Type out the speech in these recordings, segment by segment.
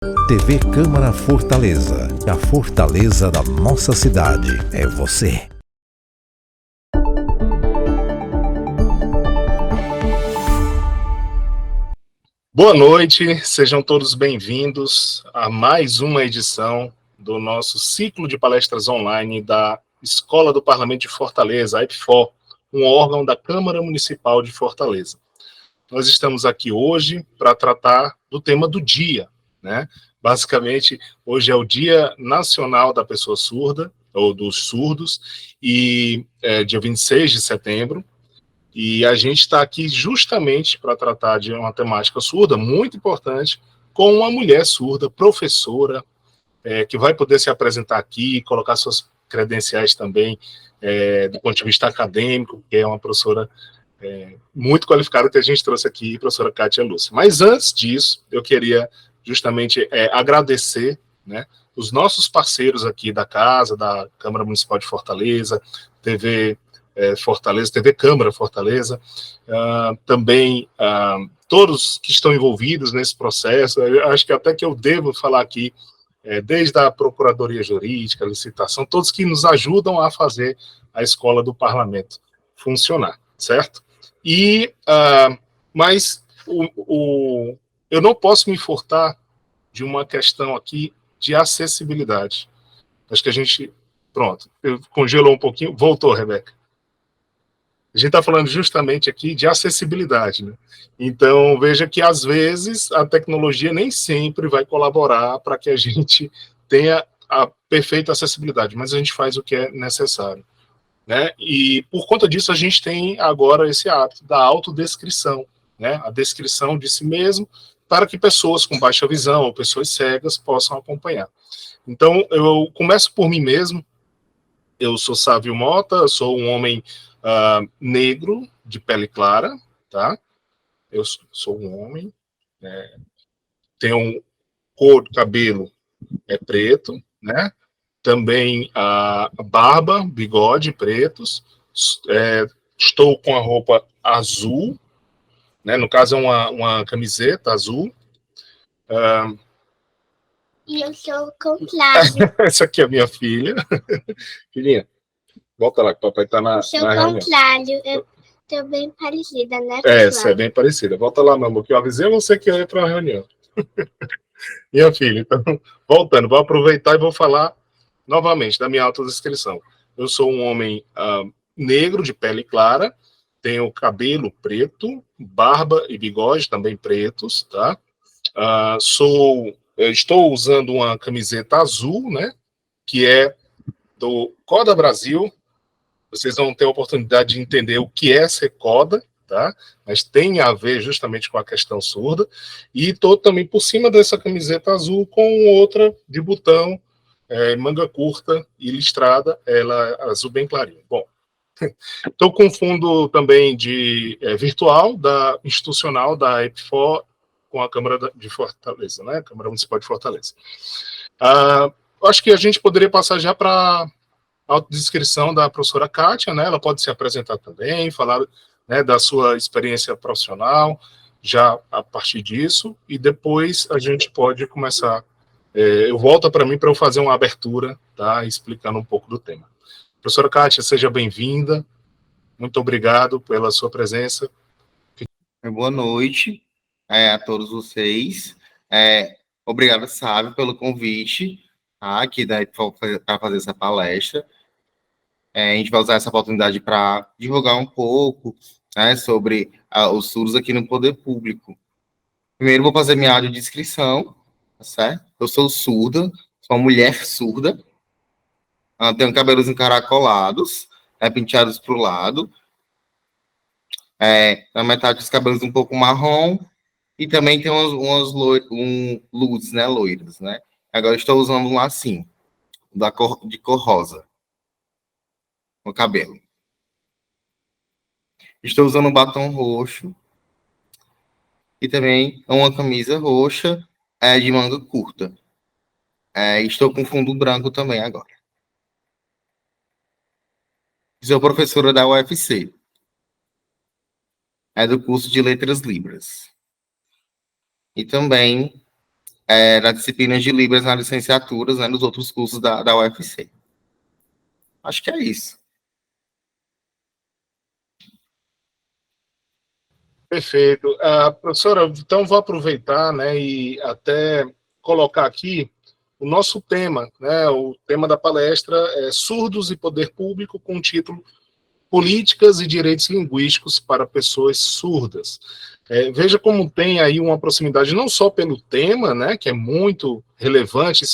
TV Câmara Fortaleza. A fortaleza da nossa cidade é você. Boa noite, sejam todos bem-vindos a mais uma edição do nosso ciclo de palestras online da Escola do Parlamento de Fortaleza, a EPFOR, um órgão da Câmara Municipal de Fortaleza. Nós estamos aqui hoje para tratar do tema do dia, né? Basicamente, hoje é o Dia Nacional da Pessoa Surda, ou dos surdos, e dia 26 de setembro, e a gente está aqui justamente para tratar de uma temática surda muito importante, com uma mulher surda, professora, que vai poder se apresentar aqui, colocar suas credenciais também, do ponto de vista acadêmico, que é uma professora muito qualificada que a gente trouxe aqui, a professora Kátia Lúcia. Mas antes disso, eu queria justamente agradecer, né, os nossos parceiros aqui da casa, da Câmara Municipal de Fortaleza, TV Fortaleza, TV Câmara Fortaleza, também todos que estão envolvidos nesse processo. Eu acho que até que eu devo falar aqui, desde a Procuradoria Jurídica, licitação, todos que nos ajudam a fazer a Escola do Parlamento funcionar, certo? Mas eu não posso me furtar de uma questão aqui de acessibilidade. Acho que a gente... Pronto, congelou um pouquinho. Voltou, Rebeca. A gente está falando justamente aqui de acessibilidade, né? Então, veja que, às vezes, a tecnologia nem sempre vai colaborar para que a gente tenha a perfeita acessibilidade, mas a gente faz o que é necessário, né? E, por conta disso, a gente tem agora esse hábito da autodescrição, né? A descrição de si mesmo, para que pessoas com baixa visão ou pessoas cegas possam acompanhar. Então, eu começo por mim mesmo. Eu sou Sávio Mota, sou um homem negro, de pele clara, tá? Eu sou um homem, tenho cor do cabelo preto, né? Também a barba, bigode pretos, estou com a roupa azul, né? No caso é uma camiseta azul. E eu sou o contrário. Essa aqui é a minha filha. Filhinha, volta lá que o papai está na reunião. Eu sou o contrário, eu tô bem parecida, né, Essa é bem parecida. Volta lá, meu amor, que eu avisei você que eu ia para uma reunião. Minha filha, então, voltando, vou aproveitar e vou falar novamente da minha autodescrição. Eu sou um homem negro, de pele clara, tenho cabelo preto, barba e bigode também pretos, tá? Estou usando uma camiseta azul, né? Que é do Coda Brasil. Vocês vão ter a oportunidade de entender o que é ser Coda, tá? Mas tem a ver justamente com a questão surda. E estou também por cima dessa camiseta azul com outra de botão, manga curta e listrada, ela azul bem clarinho. Bom, estou com fundo também de virtual, institucional da EPFOR, com a Câmara de Fortaleza, né? Câmara Municipal de Fortaleza. Acho que a gente poderia passar já para a autodescrição da professora Kátia, né? Ela pode se apresentar também, falar, né, da sua experiência profissional, já a partir disso, e depois a gente pode começar. Eu volto para mim para eu fazer uma abertura, tá? Explicando um pouco do tema. Professora Kátia, seja bem-vinda. Muito obrigado pela sua presença. Boa noite a todos vocês. Obrigado, Sávio, pelo convite aqui para fazer essa palestra. A gente vai usar essa oportunidade para divulgar um pouco, né, sobre os surdos aqui no poder público. Primeiro, vou fazer minha audiodescrição, tá certo? Eu sou surda, sou uma mulher surda, tenho cabelos encaracolados, penteados para o lado, na metade dos cabelos um pouco marrom, e também tem umas luzes, né, loiras, né? Agora estou usando um lacinho, de cor rosa, no cabelo. Estou usando um batom roxo, e também uma camisa roxa, de manga curta. Estou com fundo branco também agora. Sou professora da UFC. Do curso de Letras Libras. E também na disciplina de Libras nas licenciaturas, né, nos outros cursos da UFC. Acho que é isso. Perfeito. Professora, então vou aproveitar, né, e até colocar aqui o nosso tema, né, o tema da palestra é Surdos e Poder Público, com o título Políticas e Direitos Linguísticos para Pessoas Surdas. Veja como tem aí uma proximidade não só pelo tema, né, que é muito relevante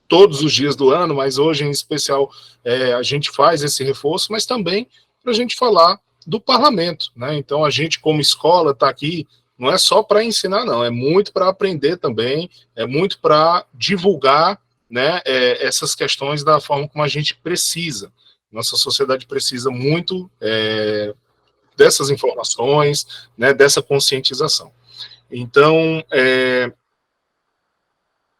todos os dias do ano, mas hoje em especial a gente faz esse reforço, mas também para a gente falar do parlamento, né? Então a gente como escola está aqui não é só para ensinar, não, é muito para aprender também, é muito para divulgar, né, essas questões da forma como a gente precisa. Nossa sociedade precisa muito dessas informações, né, dessa conscientização. Então,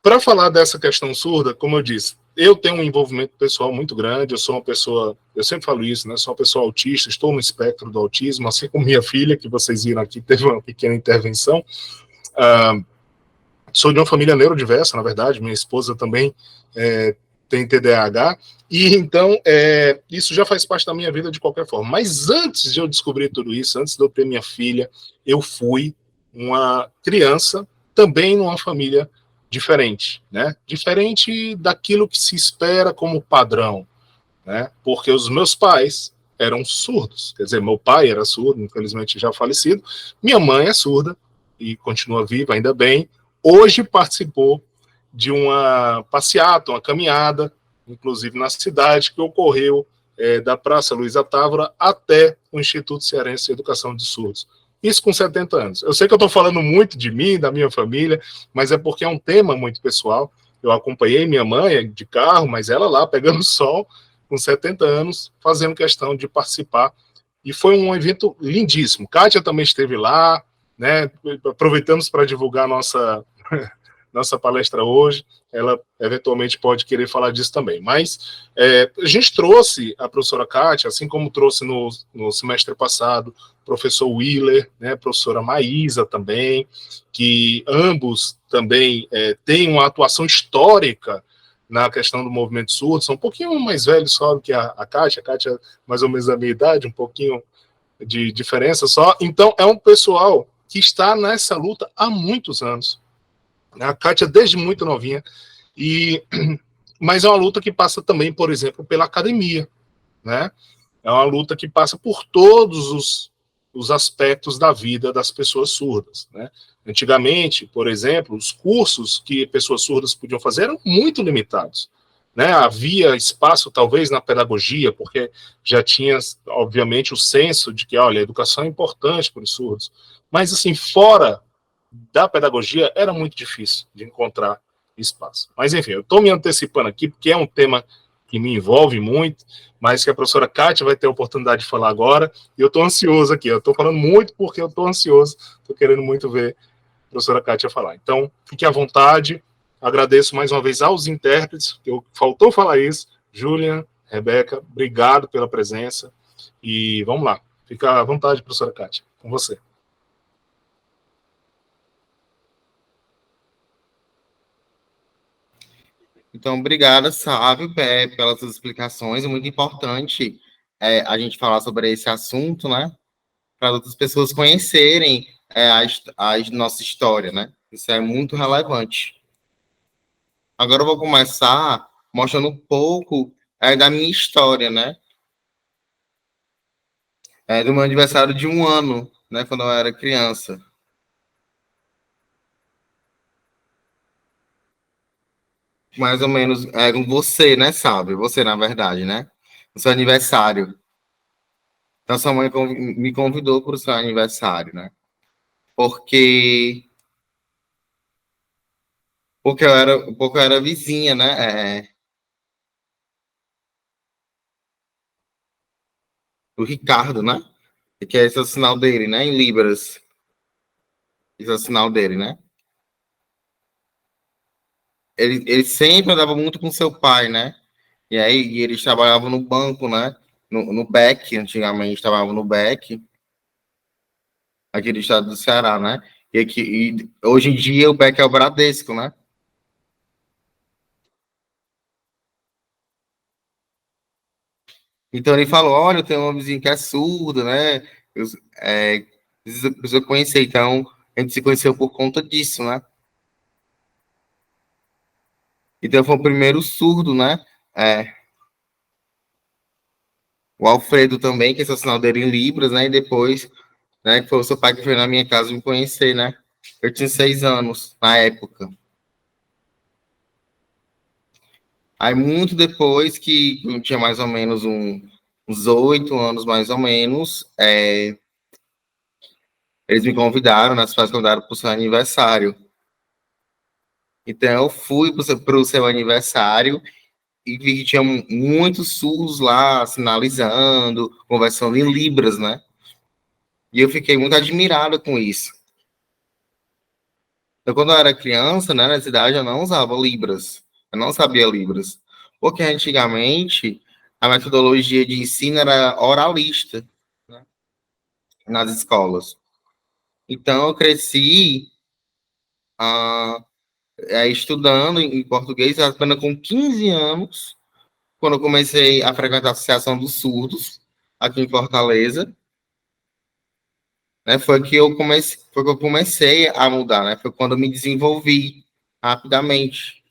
para falar dessa questão surda, como eu disse, eu tenho um envolvimento pessoal muito grande, eu sou uma pessoa, eu sempre falo isso, né, sou uma pessoa autista, estou no espectro do autismo, assim como minha filha, que vocês viram aqui, teve uma pequena intervenção. Sou de uma família neurodiversa, na verdade, minha esposa também tem TDAH, e então isso já faz parte da minha vida de qualquer forma. Mas antes de eu descobrir tudo isso, antes de eu ter minha filha, eu fui uma criança também numa família diferente, né? Diferente daquilo que se espera como padrão, né? Porque os meus pais eram surdos, quer dizer, meu pai era surdo, infelizmente já falecido, minha mãe é surda e continua viva, ainda bem. Hoje participou de uma passeata, uma caminhada, inclusive na cidade, que ocorreu da Praça Luísa Távora até o Instituto Cearense de Educação de Surdos. Isso com 70 anos. Eu sei que eu estou falando muito de mim, da minha família, mas é porque é um tema muito pessoal. Eu acompanhei minha mãe de carro, mas ela lá pegando sol, com 70 anos, fazendo questão de participar. E foi um evento lindíssimo. Kátia também esteve lá, né? Aproveitamos para divulgar nossa palestra hoje, ela eventualmente pode querer falar disso também. Mas a gente trouxe a professora Kátia, assim como trouxe no semestre passado o professor Willer, né, a professora Maísa também, que ambos também têm uma atuação histórica na questão do movimento surdo, são um pouquinho mais velhos só do que a Kátia mais ou menos da minha idade, um pouquinho de diferença só. Então, é um pessoal que está nessa luta há muitos anos. A Kátia desde muito novinha, mas é uma luta que passa também, por exemplo, pela academia, né? É uma luta que passa por todos os aspectos da vida das pessoas surdas, né? Antigamente, por exemplo, os cursos que pessoas surdas podiam fazer eram muito limitados, né? Havia espaço, talvez, na pedagogia, porque já tinha, obviamente, o senso de que, olha, a educação é importante para os surdos, mas, assim, fora da pedagogia era muito difícil de encontrar espaço. Mas, enfim, eu estou me antecipando aqui, porque é um tema que me envolve muito, mas que a professora Kátia vai ter a oportunidade de falar agora, e eu estou ansioso aqui, eu estou falando muito porque eu estou ansioso, estou querendo muito ver a professora Kátia falar. Então, fique à vontade, agradeço mais uma vez aos intérpretes, que faltou falar isso, Julian, Rebeca, obrigado pela presença, e vamos lá, fica à vontade, professora Kátia, com você. Então, obrigada, Sávio, pelas suas explicações. É muito importante a gente falar sobre esse assunto, né? Para outras pessoas conhecerem a nossa história, né? Isso é muito relevante. Agora eu vou começar mostrando um pouco da minha história, né? Do meu aniversário de 1 ano, né? Quando eu era criança. Mais ou menos com você, né, sabe? Você, na verdade, né? O seu aniversário. Então, sua mãe me convidou para o seu aniversário, né? Porque eu era vizinha, né? Do Ricardo, né? Que esse é o sinal dele, né? Em Libras. Esse é o sinal dele, né? Ele sempre andava muito com seu pai, né? E aí eles trabalhavam no banco, né? No BEC, antigamente trabalhavam no BEC, aqui do estado do Ceará, né? E hoje em dia o BEC é o Bradesco, né? Então ele falou, olha, eu tenho uma vizinha que é surda, né? Precisa conhecer. Então, a gente se conheceu por conta disso, né? Então, foi o primeiro surdo, né? O Alfredo também, que é o sinal dele em Libras, né? E depois, né, que foi o seu pai que veio na minha casa me conhecer, né? Eu tinha 6 anos na época. Aí, muito depois que eu tinha mais ou menos uns 8 anos, mais ou menos, eles me convidaram, né? Os pais convidaram para o seu aniversário. Então, eu fui para o seu aniversário e vi que tinha muitos surdos lá, sinalizando, conversando em Libras, né? E eu fiquei muito admirado com isso. Então, quando eu era criança, né, na cidade, eu não usava Libras. Eu não sabia Libras. Porque antigamente, a metodologia de ensino era oralista, né, nas escolas. Então, eu cresci estudando em português apenas com 15 anos, quando eu comecei a frequentar a Associação dos Surdos, aqui em Fortaleza, né, foi que eu comecei a mudar, né, foi quando eu me desenvolvi rapidamente,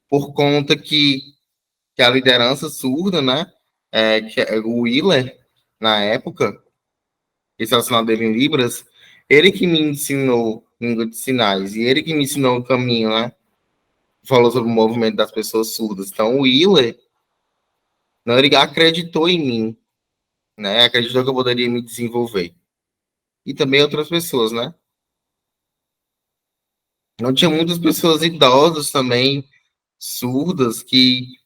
por conta que a liderança surda, né, que é o Willer, na época, esse é o sinal dele em Libras, ele que me ensinou língua de sinais, e ele que me ensinou o caminho, né, falou sobre o movimento das pessoas surdas. Então, o Willer, não, ele acreditou em mim, né, acreditou que eu poderia me desenvolver. E também outras pessoas, né. Não tinha muitas pessoas idosas também, surdas, que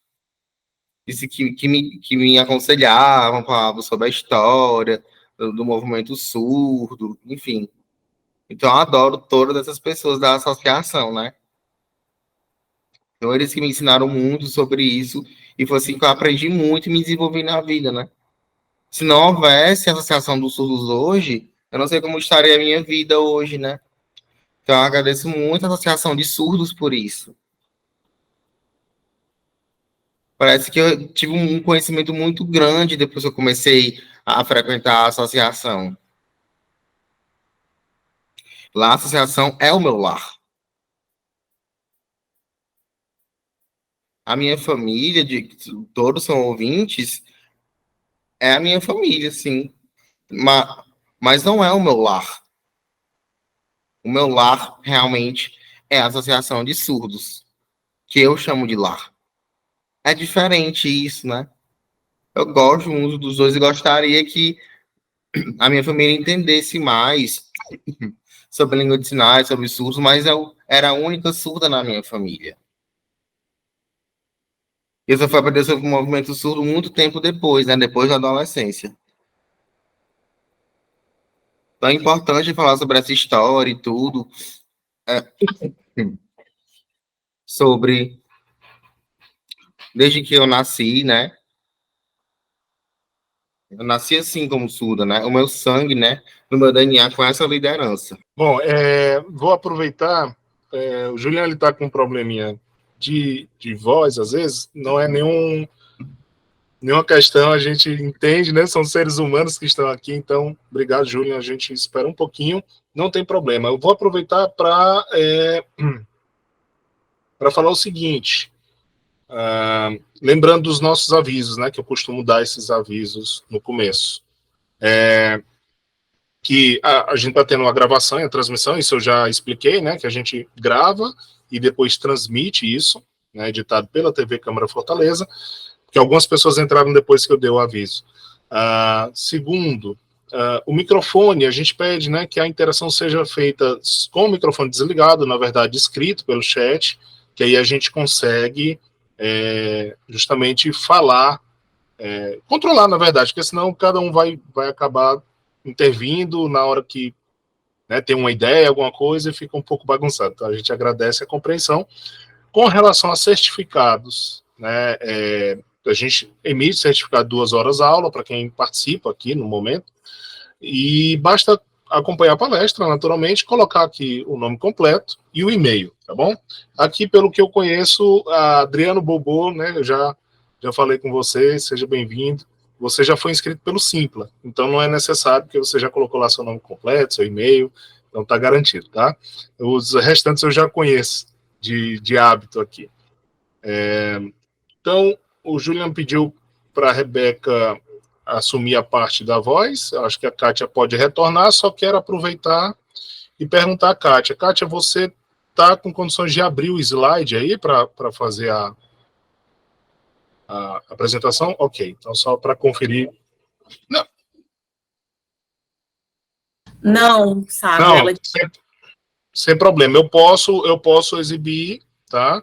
me aconselhavam, falavam sobre a história do movimento surdo, enfim. Então, eu adoro todas essas pessoas da associação, né? Então, eles que me ensinaram muito sobre isso, e foi assim que eu aprendi muito e me desenvolvi na vida, né? Se não houvesse a Associação dos Surdos hoje, eu não sei como estaria a minha vida hoje, né? Então, eu agradeço muito a Associação de Surdos por isso. Parece que eu tive um conhecimento muito grande depois que eu comecei a frequentar a associação. Lá, a associação é o meu lar. A minha família, todos são ouvintes, é a minha família, sim. Mas não é o meu lar. O meu lar, realmente, é a Associação de Surdos, que eu chamo de lar. É diferente isso, né? Eu gosto muito dos dois e gostaria que a minha família entendesse mais sobre língua de sinais, sobre surdos, mas eu era a única surda na minha família. Eu só fui aprender sobre o movimento surdo muito tempo depois, né? Depois da adolescência. Então é importante falar sobre essa história e tudo. Sobre... Desde que eu nasci, né? Eu nasci assim como surda, né? O meu sangue, né? No meu DNA com essa liderança. Bom, vou aproveitar. O Juliano está com um probleminha de voz, às vezes. Não é nenhuma questão, a gente entende, né? São seres humanos que estão aqui. Então, obrigado, Juliano. A gente espera um pouquinho. Não tem problema. Eu vou aproveitar para falar o seguinte. Lembrando dos nossos avisos, né? Que eu costumo dar esses avisos no começo. Que a gente está tendo uma gravação e a transmissão, isso eu já expliquei, né? Que a gente grava e depois transmite isso, né? Editado pela TV Câmara Fortaleza, que algumas pessoas entraram depois que eu dei o aviso. Segundo, o microfone, a gente pede, né, que a interação seja feita com o microfone desligado, na verdade, escrito pelo chat, que aí a gente consegue justamente falar, controlar, na verdade, porque senão cada um vai acabar intervindo na hora que, né, tem uma ideia, alguma coisa, e fica um pouco bagunçado. Então, a gente agradece a compreensão. Com relação a certificados, né, a gente emite certificado 2 horas aula para quem participa aqui no momento, e basta acompanhar a palestra, naturalmente, colocar aqui o nome completo e o e-mail, tá bom? Aqui, pelo que eu conheço, a Adriano Bobô, né, eu já Já falei com você, seja bem-vindo. Você já foi inscrito pelo Simpla, então não é necessário, porque você já colocou lá seu nome completo, seu e-mail, então tá garantido, tá? Os restantes eu já conheço de hábito aqui. Então, o Julian pediu para a Rebeca assumir a parte da voz, acho que a Kátia pode retornar, só quero aproveitar e perguntar a Kátia. Kátia, você está com condições de abrir o slide aí para fazer a apresentação? Ok, então só para conferir. Não, Não, sabe? não Ela... sem problema. Eu posso exibir, tá?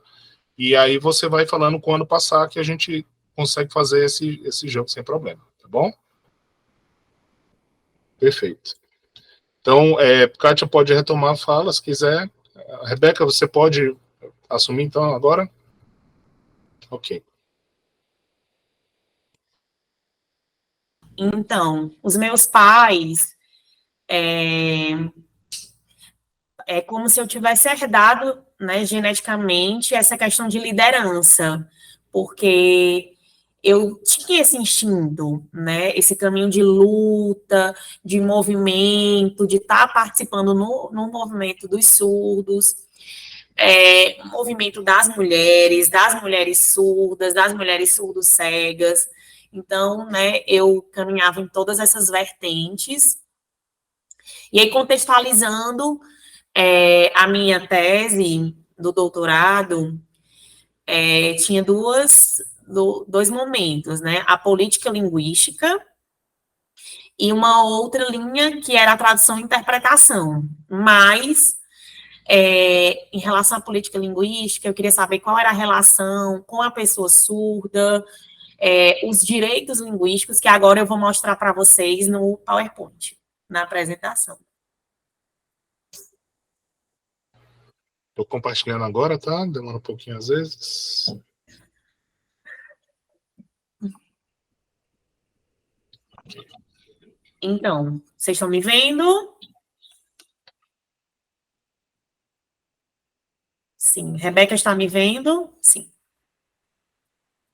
E aí você vai falando quando passar que a gente consegue fazer esse jogo sem problema, tá bom? Perfeito. Então, Kátia pode retomar a fala, se quiser. Rebeca, você pode assumir, então, agora? Ok. Então, os meus pais, é como se eu tivesse herdado, né, geneticamente essa questão de liderança, porque eu tinha esse instinto, né, esse caminho de luta, de movimento, de estar participando no movimento dos surdos, o movimento das mulheres surdas, das mulheres surdo-cegas. Então, né, eu caminhava em todas essas vertentes. E aí, contextualizando a minha tese do doutorado, tinha dois momentos, né? A política linguística e uma outra linha que era a tradução e interpretação. Mas, em relação à política linguística, eu queria saber qual era a relação com a pessoa surda, os direitos linguísticos, que agora eu vou mostrar para vocês no PowerPoint, na apresentação. Estou compartilhando agora, tá? Demora um pouquinho às vezes. Então, vocês estão me vendo? Sim. Rebeca está me vendo? Sim.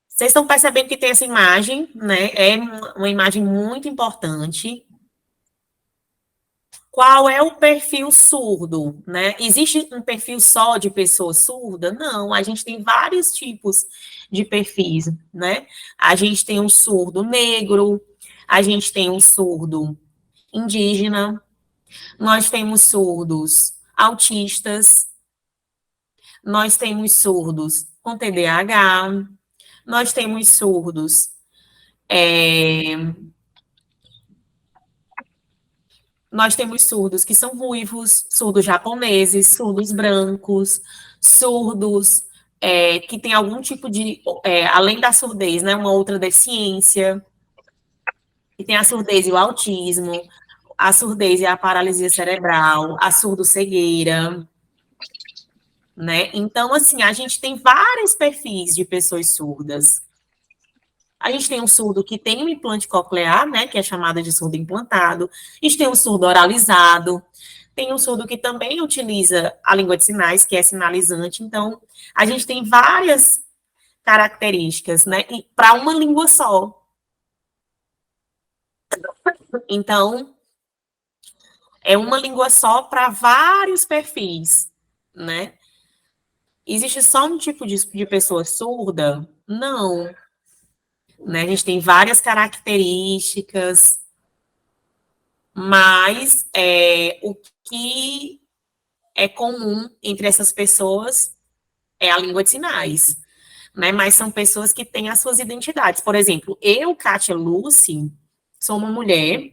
Vocês estão percebendo que tem essa imagem, né? É uma imagem muito importante. Qual é o perfil surdo, né? Existe um perfil só de pessoa surda? Não, a gente tem vários tipos de perfis, né? A gente tem um surdo negro, a gente tem um surdo indígena, nós temos surdos autistas, nós temos surdos com TDAH, nós temos surdos que são ruivos, surdos japoneses, surdos brancos, surdos que têm algum tipo de, além da surdez, né, uma outra deficiência, que tem a surdez e o autismo, a surdez e a paralisia cerebral, a surdo-cegueira, né? Então, assim, a gente tem vários perfis de pessoas surdas. A gente tem um surdo que tem um implante coclear, né, que é chamado de surdo implantado. A gente tem um surdo oralizado. Tem um surdo que também utiliza a língua de sinais, que é sinalizante. Então, a gente tem várias características, né, para uma língua só. Então, é uma língua só para vários perfis, né? Existe só um tipo de pessoa surda? Não. Né? A gente tem várias características, mas o que é comum entre essas pessoas é a língua de sinais, né? Mas são pessoas que têm as suas identidades. Por exemplo, eu, Kátia Lucy, sou uma mulher,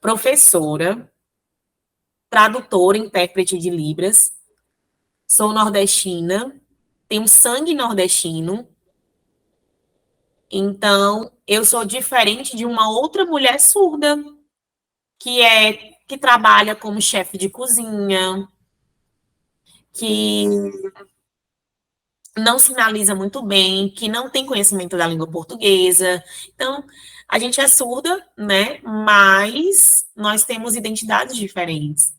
professora, tradutora, intérprete de Libras, sou nordestina, tenho sangue nordestino, então eu sou diferente de uma outra mulher surda, que trabalha como chefe de cozinha, que não sinaliza muito bem, que não tem conhecimento da língua portuguesa. Então, a gente é surda, né? Mas nós temos identidades diferentes.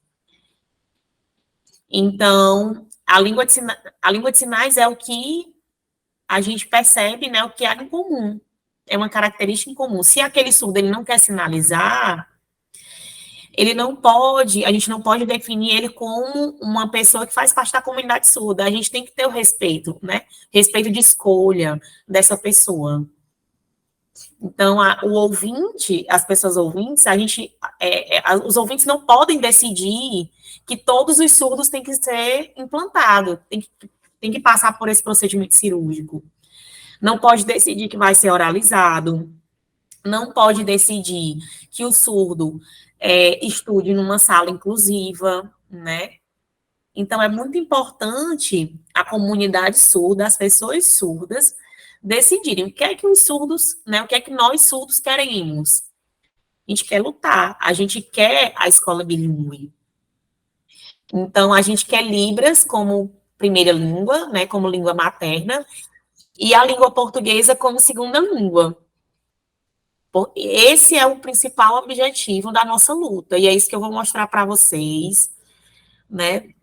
Então, a língua de sinais é o que a gente percebe, né, o que há em comum. É uma característica em comum. Se aquele surdo ele não quer sinalizar, ele não pode, a gente não pode definir ele como uma pessoa que faz parte da comunidade surda. A gente tem que ter o respeito, né? Respeito de escolha dessa pessoa. Então, o ouvinte, as pessoas ouvintes, os ouvintes não podem decidir que todos os surdos têm que ser implantados, tem que passar por esse procedimento cirúrgico. Não pode decidir que vai ser oralizado, não pode decidir que o surdo estude numa sala inclusiva, né? Então, é muito importante a comunidade surda, as pessoas surdas, decidirem o que é que os surdos, né, o que é que nós surdos queremos. A gente quer lutar, a gente quer a escola bilíngue. Então, a gente quer Libras como primeira língua, né, como língua materna, e a língua portuguesa como segunda língua. Esse é o principal objetivo da nossa luta, e é isso que eu vou mostrar para vocês, né,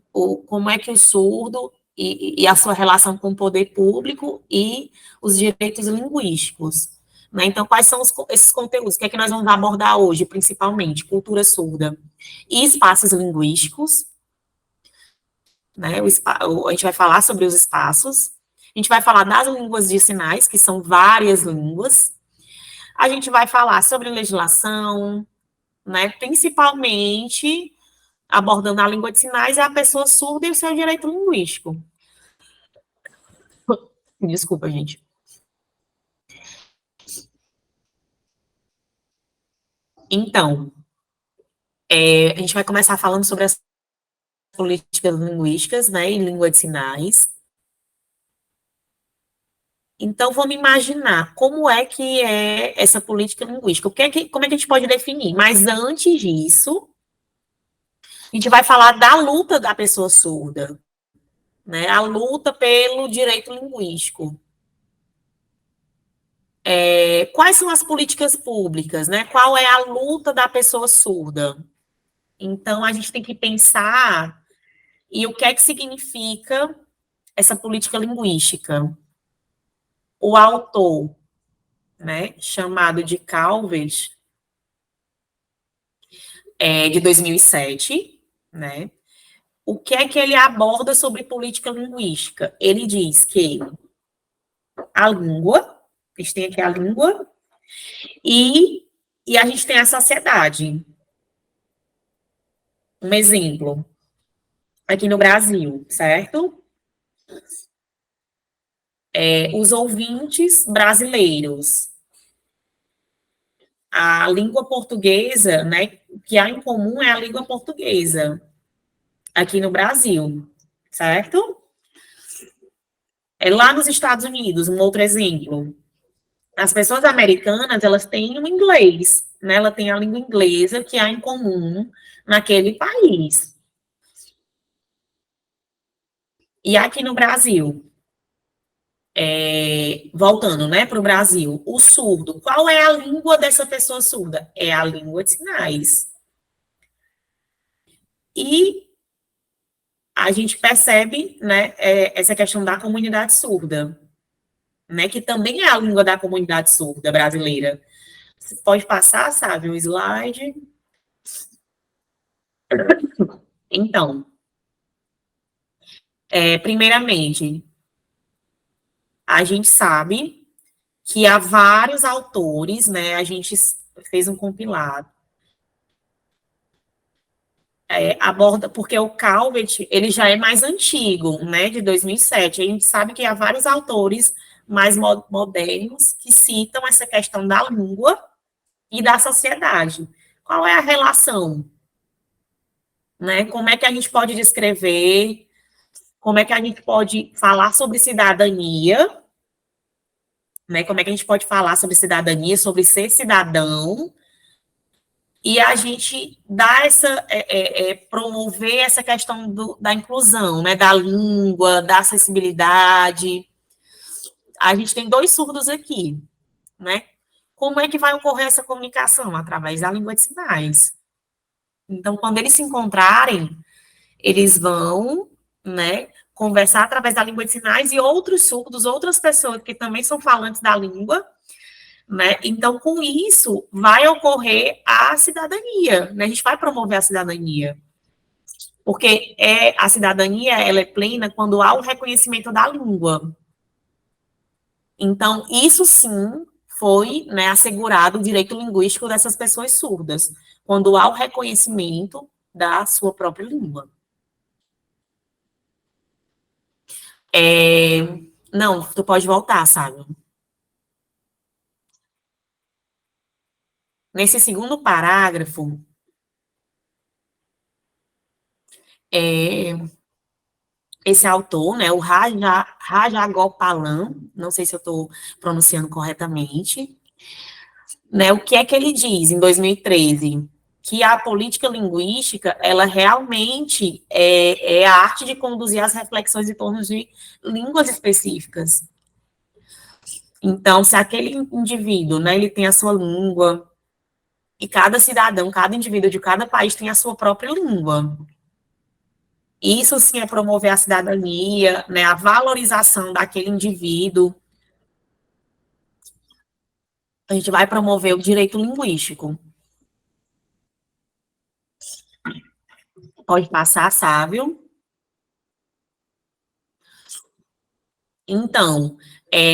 como é que o surdo e a sua relação com o poder público e os direitos linguísticos, né? Então, quais são esses conteúdos? O que é que nós vamos abordar hoje, principalmente? Cultura surda e espaços linguísticos, né? A gente vai falar sobre os espaços, a gente vai falar das línguas de sinais, que são várias línguas, a gente vai falar sobre legislação, né? Principalmente abordando a língua de sinais, é a pessoa surda e o seu direito linguístico. Desculpa, gente. Então, a gente vai começar falando sobre as políticas linguísticas, né, em língua de sinais. Então, vamos imaginar como é que é essa política linguística, como é que a gente pode definir? Mas antes disso, a gente vai falar da luta da pessoa surda, né, a luta pelo direito linguístico. Quais são as políticas públicas, né? Qual é a luta da pessoa surda? Então, a gente tem que pensar e o que é que significa essa política linguística. O autor, né, chamado de Calvet, de 2007, né? O que é que ele aborda sobre política linguística? Ele diz que a língua, a gente tem aqui a língua, e a gente tem a sociedade. Um exemplo, aqui no Brasil, certo? Os ouvintes brasileiros. A língua portuguesa, né, que há em comum é a língua portuguesa, aqui no Brasil, certo? Lá nos Estados Unidos, um outro exemplo. As pessoas americanas, elas têm o inglês, né? Ela tem a língua inglesa que há em comum naquele país. E aqui no Brasil, voltando, né, para o Brasil, o surdo, qual é a língua dessa pessoa surda? É a língua de sinais. E a gente percebe, né, essa questão da comunidade surda, né, que também é a língua da comunidade surda brasileira. Você pode passar, sabe, o slide. Então, primeiramente, a gente sabe que há vários autores, né, a gente fez um compilado, aborda, porque o Calvet, ele já é mais antigo, né, de 2007, a gente sabe que há vários autores mais modernos que citam essa questão da língua e da sociedade. Qual é a relação? Né? Como é que a gente pode descrever, como é que a gente pode falar sobre cidadania, né? Como é que a gente pode falar sobre cidadania, sobre ser cidadão, e a gente dá promover essa questão da inclusão, né? Da língua, da acessibilidade. A gente tem 2 surdos aqui, né? Como é que vai ocorrer essa comunicação? Através da língua de sinais. Então, quando eles se encontrarem, eles vão, né, conversar através da língua de sinais e outros surdos, outras pessoas que também são falantes da língua, né? Então, com isso, vai ocorrer a cidadania, né? A gente vai promover a cidadania. Porque a cidadania, ela é plena quando há o reconhecimento da língua. Então, isso sim foi, né, assegurado o direito linguístico dessas pessoas surdas, quando há o reconhecimento da sua própria língua. Não, tu pode voltar, sabe? Nesse segundo parágrafo, esse autor, né, o Rajagopalan, não sei se eu estou pronunciando corretamente, né, o que é que ele diz em 2013? Que a política linguística, ela realmente é a arte de conduzir as reflexões em torno de línguas específicas. Então, se aquele indivíduo, né, ele tem a sua língua, e cada cidadão, cada indivíduo de cada país tem a sua própria língua. Isso sim é promover a cidadania, né, a valorização daquele indivíduo. A gente vai promover o direito linguístico. Pode passar, Sávio. Então,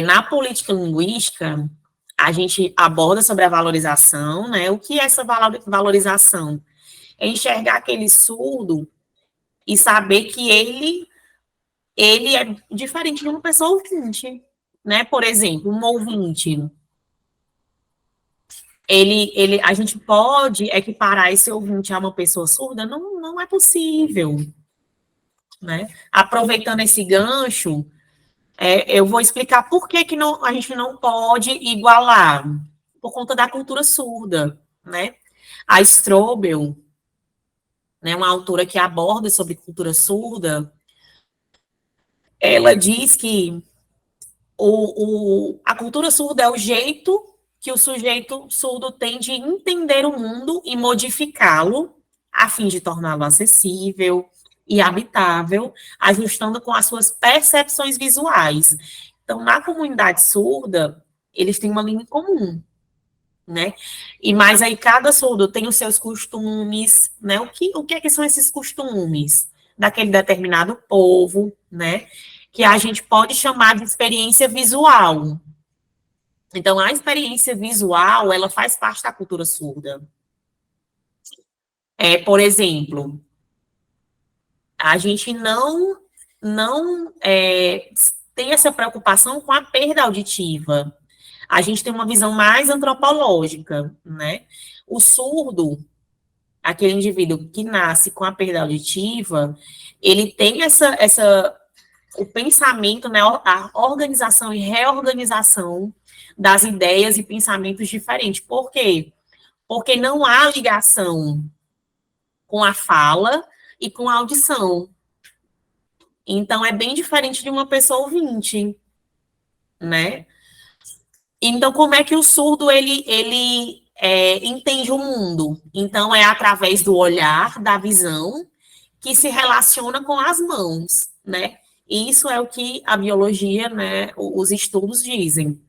na política linguística, a gente aborda sobre a valorização, né? O que é essa valorização? É enxergar aquele surdo e saber que ele é diferente de uma pessoa ouvinte, né? Por exemplo, um ouvinte, a gente pode equiparar esse ouvinte a uma pessoa surda? Não é possível, né? Aproveitando esse gancho, eu vou explicar por que a gente não pode igualar, por conta da cultura surda, né? A Strobel, né, uma autora que aborda sobre cultura surda, ela diz que a cultura surda é o jeito que o sujeito surdo tem de entender o mundo e modificá-lo, a fim de torná-lo acessível e habitável, ajustando com as suas percepções visuais. Então, na comunidade surda, eles têm uma língua comum, né? Mas aí cada surdo tem os seus costumes, né? O que é que são esses costumes daquele determinado povo, né? Que a gente pode chamar de experiência visual. Então, a experiência visual, ela faz parte da cultura surda. Por exemplo, a gente não tem essa preocupação com a perda auditiva. A gente tem uma visão mais antropológica, né? O surdo, aquele indivíduo que nasce com a perda auditiva, ele tem o pensamento, né, a organização e reorganização das ideias e pensamentos diferentes. Por quê? Porque não há ligação com a fala e com a audição. Então, é bem diferente de uma pessoa ouvinte, né? Então, como é que o surdo, ele entende o mundo? Então, é através do olhar, da visão, que se relaciona com as mãos, né? E isso é o que a biologia, né, os estudos dizem.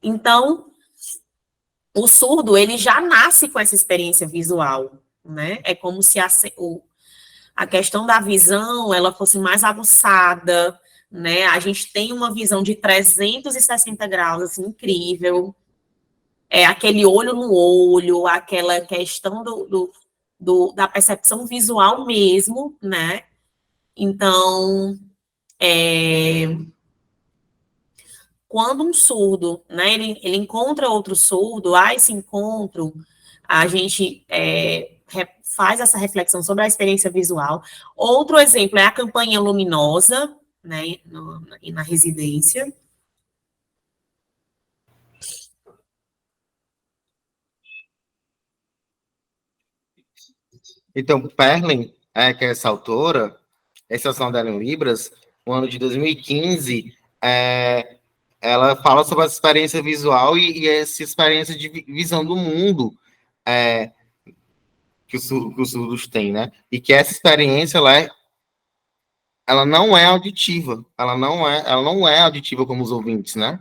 Então, o surdo, ele já nasce com essa experiência visual, né? É como se a questão da visão, ela fosse mais aguçada, né? A gente tem uma visão de 360 graus, assim, incrível. Aquele olho no olho, aquela questão da percepção visual mesmo, né? Então, quando um surdo, né, ele encontra outro surdo, há esse encontro, a gente faz essa reflexão sobre a experiência visual. Outro exemplo é a campanha luminosa, né, na residência. Então, Perlin, que é essa autora, essa ação dela em Libras, no ano de 2015, ela fala sobre a experiência visual e essa experiência de visão do mundo que os surdos têm, né? E que essa experiência ela ela não é auditiva, ela não é auditiva como os ouvintes, né?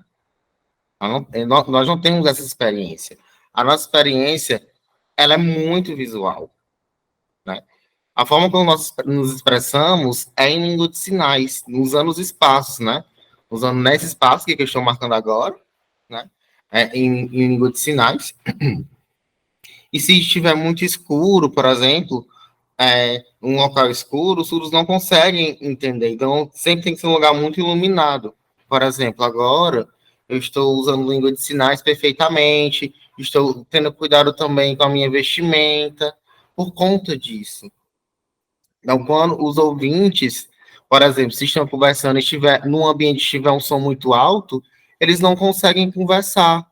Nós não temos essa experiência. A nossa experiência, ela é muito visual, né? A forma como nós nos expressamos é em língua de sinais, usando os espaços, né? Usando nesse espaço que eu estou marcando agora, né? Em língua de sinais. E se estiver muito escuro, por exemplo, um local escuro, os surdos não conseguem entender. Então, sempre tem que ser um lugar muito iluminado. Por exemplo, agora eu estou usando língua de sinais perfeitamente, estou tendo cuidado também com a minha vestimenta, por conta disso. Então, quando os ouvintes, por exemplo, se estão conversando e estiver num ambiente estiver um som muito alto, eles não conseguem conversar,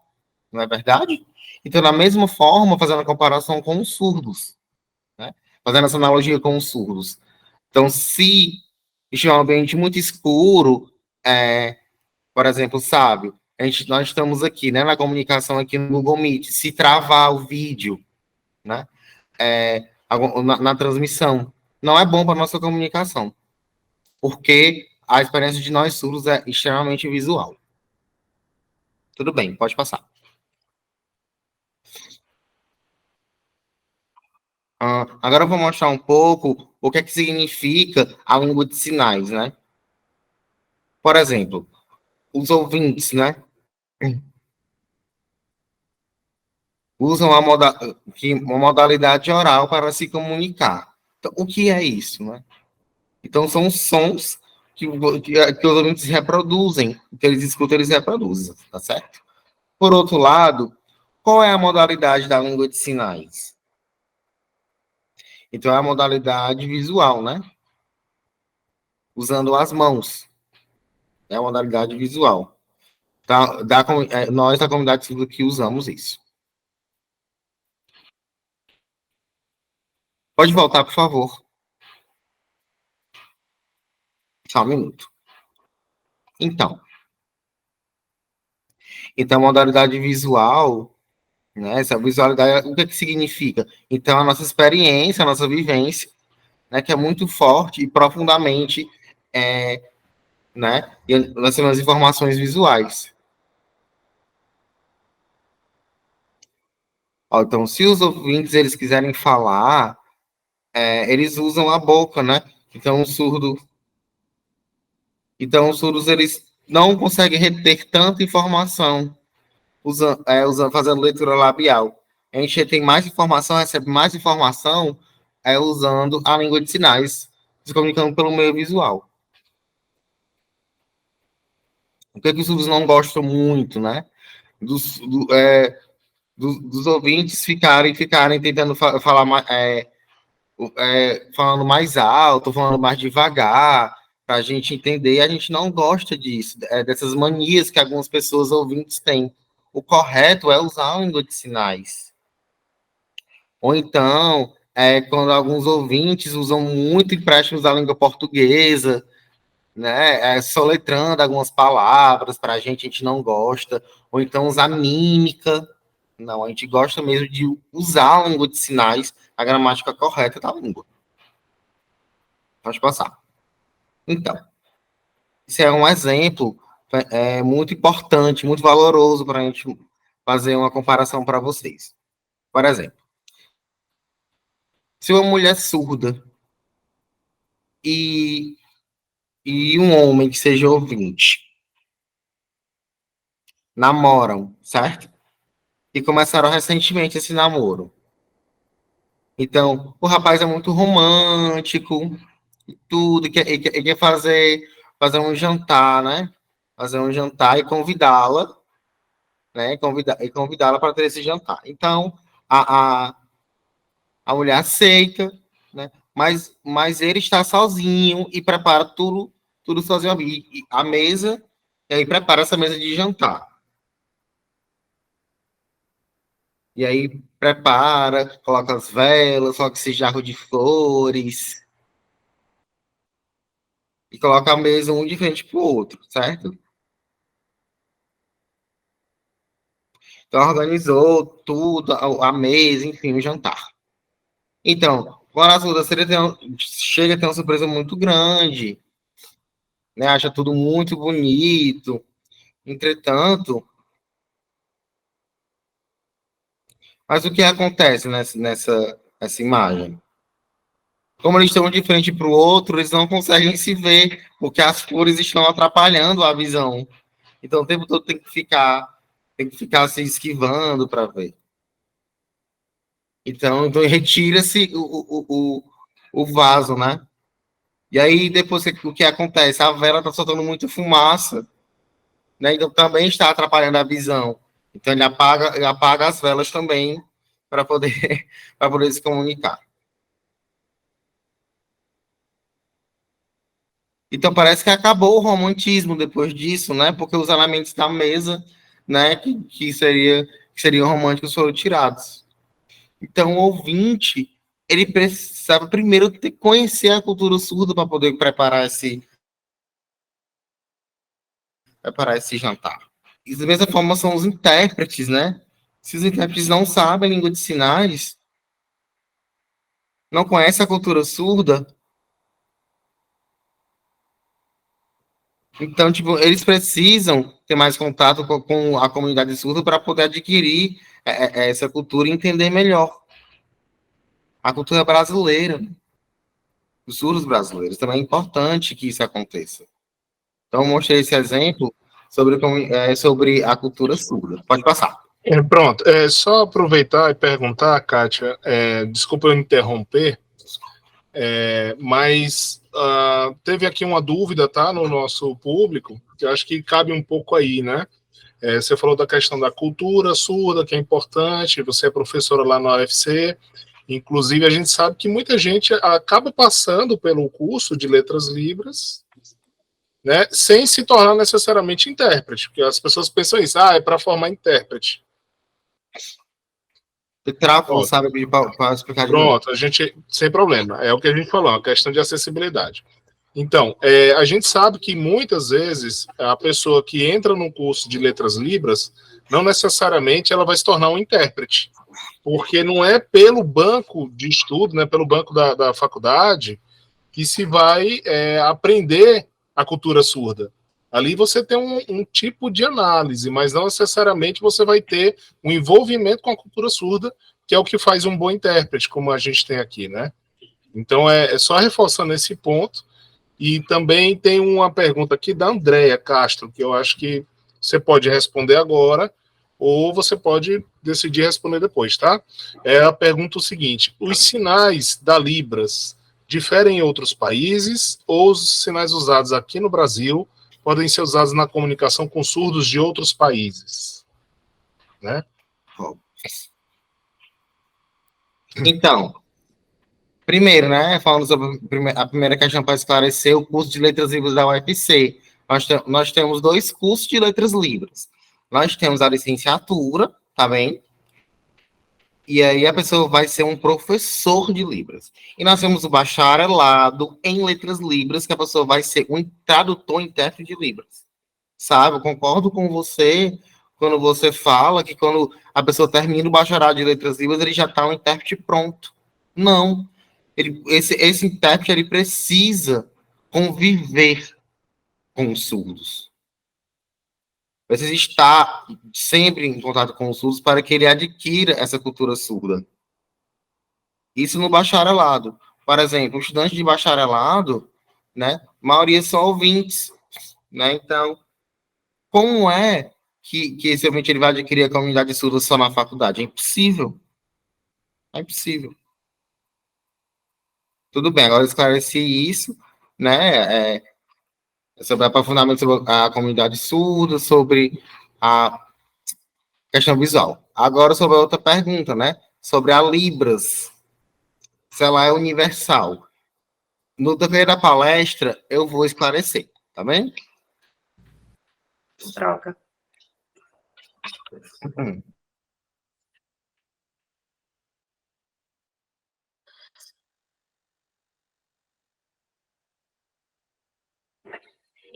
não é verdade? Então, da mesma forma, fazendo a comparação com os surdos, né? Fazendo essa analogia com os surdos. Então, se estiver um ambiente muito escuro, por exemplo, sabe, nós estamos aqui, né, na comunicação aqui no Google Meet, se travar o vídeo, né, na transmissão, não é bom para a nossa comunicação, porque a experiência de nós surdos é extremamente visual. Tudo bem, pode passar. Agora eu vou mostrar um pouco o que é que significa a língua de sinais, né? Por exemplo, os ouvintes, né, usam uma modalidade oral para se comunicar. Então, o que é isso, né? Então, são sons que os ouvintes reproduzem, que eles escutam, eles reproduzem, tá certo? Por outro lado, qual é a modalidade da língua de sinais? Então, é a modalidade visual, né? Usando as mãos. É a modalidade visual. Tá? Nós, da comunidade civil, que usamos isso. Pode voltar, por favor. Só um minuto. Então, a modalidade visual, né, essa visualidade, o que significa? Então, a nossa experiência, a nossa vivência, né, que é muito forte e profundamente, né, e nós temos informações visuais. Então, se os ouvintes, eles quiserem falar, eles usam a boca, né? Então, os surdos, eles não conseguem reter tanta informação fazendo leitura labial. A gente tem mais informação, recebe mais informação usando a língua de sinais, se comunicando pelo meio visual. O que os surdos não gostam muito, né? Dos ouvintes ficarem tentando falar falando mais alto, falando mais devagar, para a gente entender, e a gente não gosta disso, dessas manias que algumas pessoas ouvintes têm. O correto é usar a língua de sinais. Ou então, quando alguns ouvintes usam muito empréstimos da língua portuguesa, né, soletrando algumas palavras, para a gente não gosta. Ou então usar mímica. Não, a gente gosta mesmo de usar a língua de sinais, a gramática correta da língua. Pode passar. Então, isso é um exemplo muito importante, muito valoroso para a gente fazer uma comparação para vocês. Por exemplo, se uma mulher surda e um homem que seja ouvinte namoram, certo? E começaram recentemente esse namoro. Então, o rapaz é muito romântico, tudo, e quer fazer um jantar, né? Fazer um jantar e convidá-la, né? Convidá-la para ter esse jantar. Então, a mulher aceita, né? Mas ele está sozinho e prepara tudo sozinho. E a mesa, e aí prepara essa mesa de jantar. E aí prepara, coloca as velas, coloca esse jarro de flores. E coloca a mesa um de frente para o outro, certo? Então, organizou tudo, a mesa, enfim, o jantar. Então, quando a segunda-feira chega a ter uma surpresa muito grande, né? Acha tudo muito bonito. Entretanto, mas o que acontece nessa imagem? Como eles estão de frente para o outro, eles não conseguem se ver, porque as cores estão atrapalhando a visão. Então, o tempo todo tem que ficar se esquivando para ver. Então retira-se o vaso, né? E aí, depois, o que acontece? A vela está soltando muita fumaça, né? Então, também está atrapalhando a visão. Então, ele apaga as velas também para poder, para poder se comunicar. Então, parece que acabou o romantismo depois disso, né? Porque os elementos da mesa, né, que seriam românticos foram tirados. Então, o ouvinte, ele precisava primeiro conhecer a cultura surda para poder preparar esse jantar. E da mesma forma são os intérpretes, né? Se os intérpretes não sabem a língua de sinais, não conhecem a cultura surda, então, tipo, eles precisam ter mais contato com a comunidade surda para poder adquirir essa cultura e entender melhor a cultura brasileira, os surdos brasileiros. Também é importante que isso aconteça. Então, eu mostrei esse exemplo sobre a cultura surda. Pode passar. Pronto, só aproveitar e perguntar, Kátia, desculpa eu interromper, mas teve aqui uma dúvida, tá, no nosso público, que eu acho que cabe um pouco aí, né? Você falou da questão da cultura surda, que é importante, você é professora lá na UFC, inclusive a gente sabe que muita gente acaba passando pelo curso de Letras Libras, né, sem se tornar necessariamente intérprete, porque as pessoas pensam isso, é para formar intérprete. Travou, sabe, para explicar de novo. Pronto, a gente, sem problema, é o que a gente falou, a questão de acessibilidade. Então, a gente sabe que muitas vezes a pessoa que entra no curso de Letras Libras, não necessariamente ela vai se tornar um intérprete, porque não é pelo banco de estudo, né, pelo banco da faculdade, que se vai aprender a cultura surda. Ali você tem um tipo de análise, mas não necessariamente você vai ter um envolvimento com a cultura surda, que é o que faz um bom intérprete, como a gente tem aqui, né? Então, só reforçando esse ponto. E também tem uma pergunta aqui da Andréia Castro, que eu acho que você pode responder agora, ou você pode decidir responder depois, tá? Ela pergunta o seguinte: os sinais da Libras diferem em outros países, ou os sinais usados aqui no Brasil podem ser usados na comunicação com surdos de outros países? Né? Então, primeiro, né, falando sobre a primeira questão para esclarecer, o curso de Letras Libras da UFC. Nós temos 2 cursos de Letras Libras. Nós temos a licenciatura, tá bem? E aí a pessoa vai ser um professor de Libras. E nós temos o bacharelado em Letras Libras, que a pessoa vai ser um tradutor intérprete de Libras. Sabe? Eu concordo com você quando você fala que quando a pessoa termina o bacharelado de Letras Libras, ele já está um intérprete pronto. Não. Esse intérprete, ele precisa conviver com os surdos. Precisa estar sempre em contato com os surdos para que ele adquira essa cultura surda. Isso no bacharelado. Por exemplo, estudantes de bacharelado, né, a maioria são ouvintes, né? Então, como é que esse ouvinte ele vai adquirir a comunidade surda só na faculdade? É impossível. É impossível. Tudo bem, agora eu esclareci isso, né? Sobre aprofundamento sobre a comunidade surda, sobre a questão visual. Agora, sobre a outra pergunta, né? Sobre a Libras, se ela é universal. No decorrer da palestra, eu vou esclarecer, tá bem? Troca.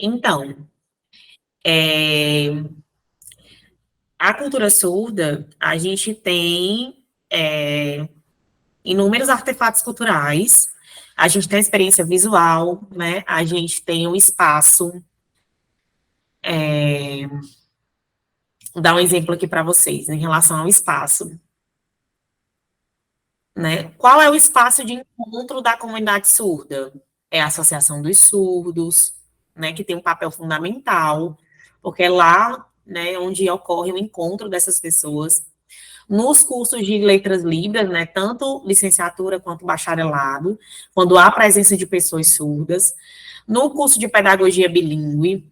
Então, a cultura surda, a gente tem inúmeros artefatos culturais. A gente tem a experiência visual, né? A gente tem um espaço. Vou dar um exemplo aqui para vocês, em relação ao espaço. Né? Qual é o espaço de encontro da comunidade surda? É a Associação dos Surdos, né, que tem um papel fundamental, porque é lá, né, onde ocorre o encontro dessas pessoas. Nos cursos de letras libras, né, tanto licenciatura quanto bacharelado, quando há presença de pessoas surdas. No curso de pedagogia bilíngue,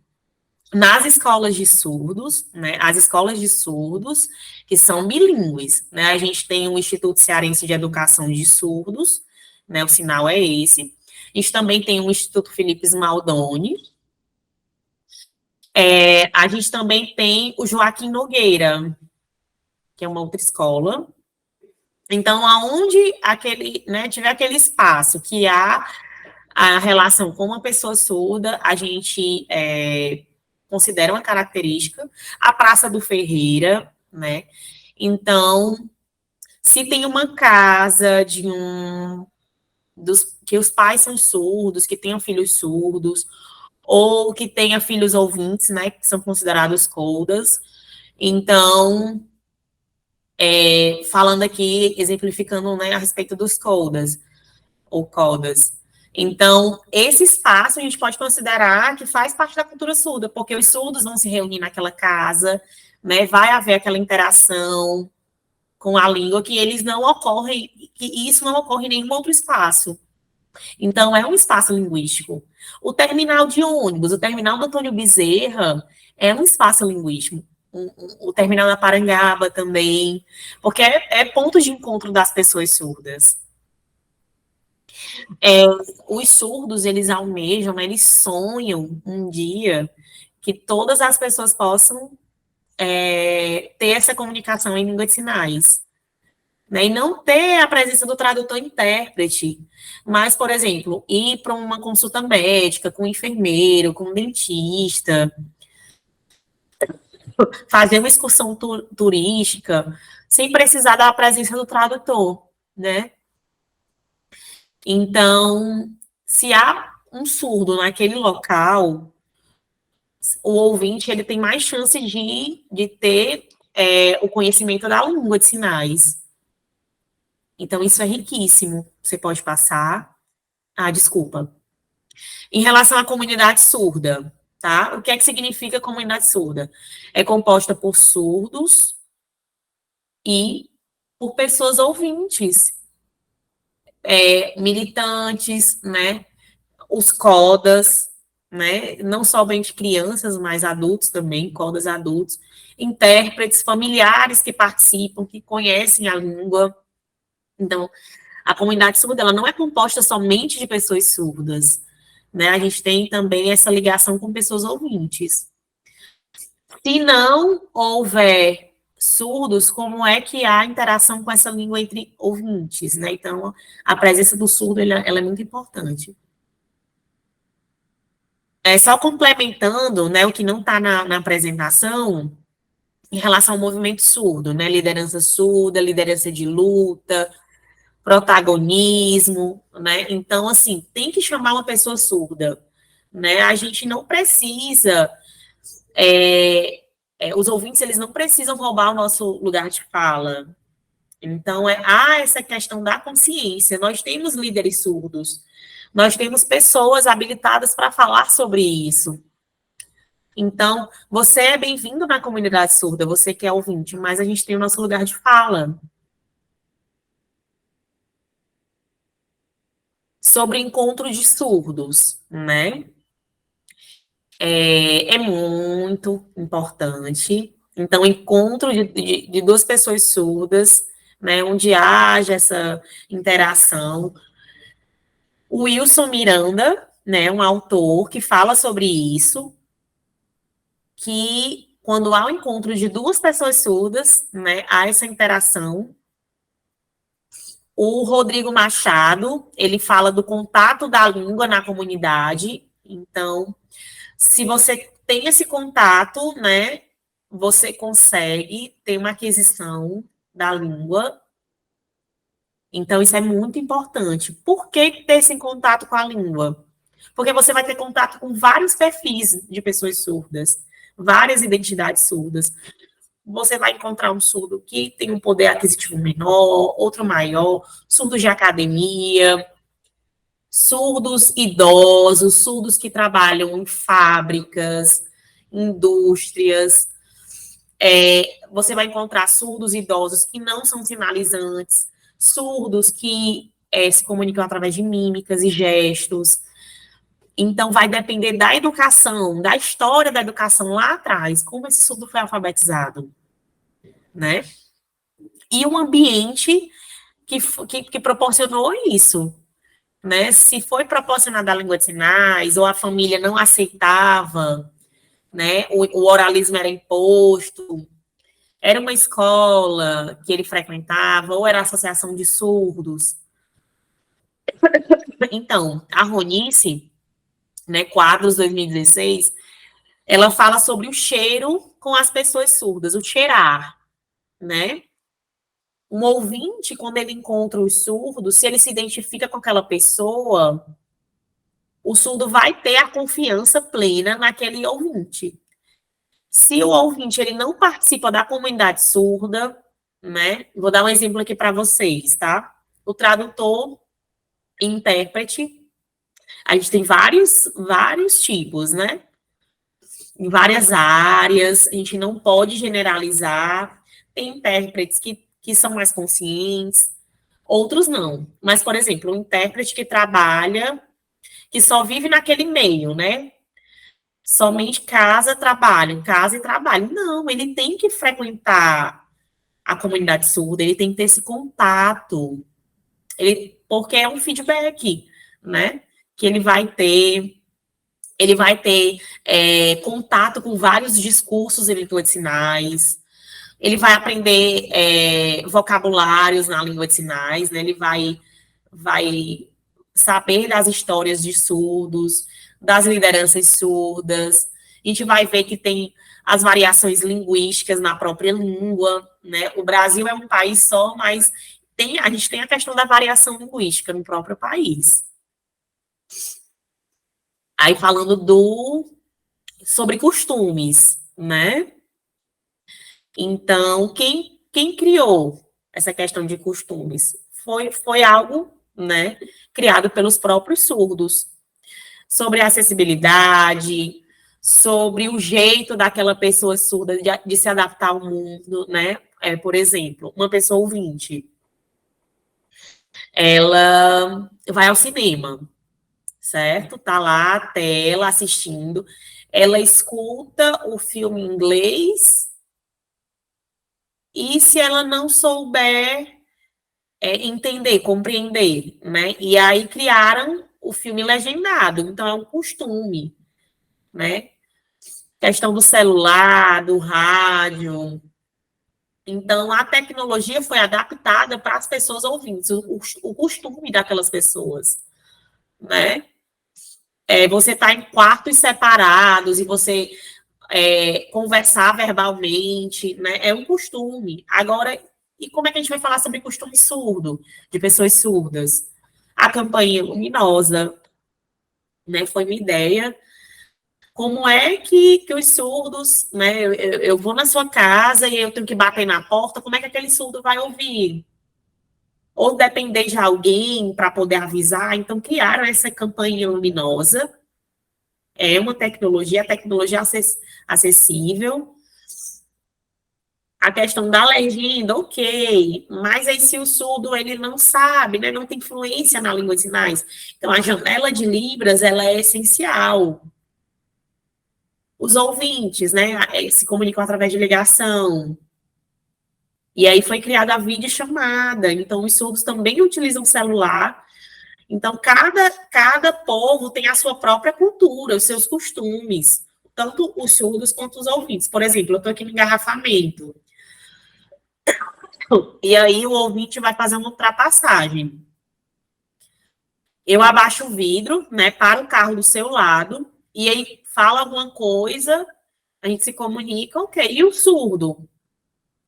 nas escolas de surdos, né, as escolas de surdos, que são bilíngues, né, a gente tem o Instituto Cearense de Educação de Surdos, né, o sinal é esse, a gente também tem o Instituto Felipe Smaldoni, a gente também tem o Joaquim Nogueira, que é uma outra escola. Então, aonde tiver aquele espaço que há a relação com uma pessoa surda, a gente considera uma característica. A Praça do Ferreira, né? Então, se tem uma casa que os pais são surdos, que tenham filhos surdos, ou que tenha filhos ouvintes, né? Que são considerados codas. Então, falando aqui, exemplificando, né, a respeito dos codas, ou codas. Então, esse espaço a gente pode considerar que faz parte da cultura surda, porque os surdos vão se reunir naquela casa, né, vai haver aquela interação com a língua que eles não ocorrem, que isso não ocorre em nenhum outro espaço. Então, é um espaço linguístico. O terminal de ônibus, o terminal do Antônio Bezerra, é um espaço linguístico. O terminal da Parangaba também, porque é ponto de encontro das pessoas surdas. Os surdos, eles almejam, né, eles sonham um dia que todas as pessoas possam ter essa comunicação em língua de sinais, né, e não ter a presença do tradutor-intérprete, mas, por exemplo, ir para uma consulta médica com um enfermeiro, com um dentista, fazer uma excursão turística, sem precisar da presença do tradutor, né? Então, se há um surdo naquele local, o ouvinte ele tem mais chance de ter o conhecimento da língua de sinais. Então, isso é riquíssimo. Você pode passar. Ah, desculpa. Em relação à comunidade surda, tá? O que é que significa comunidade surda? É composta por surdos e por pessoas ouvintes, militantes, né? Os codas, né? Não somente crianças, mas adultos também, codas adultos, intérpretes, familiares que participam, que conhecem a língua. Então, a comunidade surda, ela não é composta somente de pessoas surdas, né? A gente tem também essa ligação com pessoas ouvintes. Se não houver surdos, como é que há interação com essa língua entre ouvintes, né? Então, a presença do surdo, ela é muito importante. Só complementando, né, o que não está na apresentação, em relação ao movimento surdo, né? Liderança surda, liderança de luta, protagonismo, né? Então, assim, tem que chamar uma pessoa surda, né? A gente não precisa, os ouvintes, eles não precisam roubar o nosso lugar de fala. Então, há essa questão da consciência. Nós temos líderes surdos, nós temos pessoas habilitadas para falar sobre isso. Então, você é bem-vindo na comunidade surda, você que é ouvinte, mas a gente tem o nosso lugar de fala. Sobre encontro de surdos, né? É muito importante. Então, encontro de duas pessoas surdas, né, onde haja essa interação. O Wilson Miranda, né, um autor que fala sobre isso, que quando há o encontro de duas pessoas surdas, né, há essa interação. O Rodrigo Machado, ele fala do contato da língua na comunidade. Então, se você tem esse contato, né, você consegue ter uma aquisição da língua. Então, isso é muito importante. Por que ter esse contato com a língua? Porque você vai ter contato com vários perfis de pessoas surdas, várias identidades surdas. Você vai encontrar um surdo que tem um poder aquisitivo menor, outro maior, surdos de academia, surdos idosos, surdos que trabalham em fábricas, indústrias. Você vai encontrar surdos idosos que não são sinalizantes, surdos que se comunicam através de mímicas e gestos. Então, vai depender da educação, da história da educação lá atrás, como esse surdo foi alfabetizado, né? E o ambiente que proporcionou isso, né? Se foi proporcionada a língua de sinais, ou a família não aceitava, né? O oralismo era imposto, era uma escola que ele frequentava, ou era a associação de surdos. Então, a Ronice, né, Quadros 2016, ela fala sobre o cheiro com as pessoas surdas, o cheirar, né? Um ouvinte, quando ele encontra os surdos, se ele se identifica com aquela pessoa, o surdo vai ter a confiança plena naquele ouvinte. Se o ouvinte ele não participa da comunidade surda, né? Vou dar um exemplo aqui para vocês, tá? O tradutor e intérprete, a gente tem vários tipos, né? Em várias áreas, a gente não pode generalizar. Tem intérpretes que são mais conscientes, outros não. Mas, por exemplo, um intérprete que trabalha, que só vive naquele meio, né? Somente casa e trabalho. Não, ele tem que frequentar a comunidade surda, ele tem que ter esse contato, porque é um feedback, né? Que ele vai ter contato com vários discursos em língua de sinais, ele vai aprender vocabulários na língua de sinais, né? Ele vai saber das histórias de surdos, das lideranças surdas. A gente vai ver que tem as variações linguísticas na própria língua, né? O Brasil é um país só, mas a gente tem a questão da variação linguística no próprio país. Aí falando sobre costumes, né? Então, quem criou essa questão de costumes? Foi algo, né, criado pelos próprios surdos. Sobre a acessibilidade, sobre o jeito daquela pessoa surda de se adaptar ao mundo, né? Por exemplo, uma pessoa ouvinte, ela vai ao cinema, certo? Tá lá a tela assistindo, ela escuta o filme em inglês, e se ela não souber entender, compreender, né? E aí criaram o filme legendado, então é um costume, né? Questão do celular, do rádio. Então, a tecnologia foi adaptada para as pessoas ouvintes, o costume daquelas pessoas, né? Você está em quartos separados e você conversar verbalmente, né? É um costume. Agora, e como é que a gente vai falar sobre costume surdo, de pessoas surdas? A campainha luminosa, né? Foi uma ideia. Como é que os surdos, né? Eu vou na sua casa e eu tenho que bater na porta, como é que aquele surdo vai ouvir? Ou depender de alguém para poder avisar, então criaram essa campainha luminosa. É uma tecnologia, a tecnologia acessível. A questão da legenda, ok, mas aí se o surdo ele não sabe, né, não tem fluência na língua de sinais, então a janela de Libras ela é essencial. Os ouvintes, né, se comunicam através de ligação. E aí foi criada a videochamada, então os surdos também utilizam celular. Então cada povo tem a sua própria cultura, os seus costumes, tanto os surdos quanto os ouvintes. Por exemplo, eu estou aqui no engarrafamento. E aí o ouvinte vai fazer uma ultrapassagem. Eu abaixo o vidro, né, para o carro do seu lado, e aí fala alguma coisa, a gente se comunica, ok. E o surdo?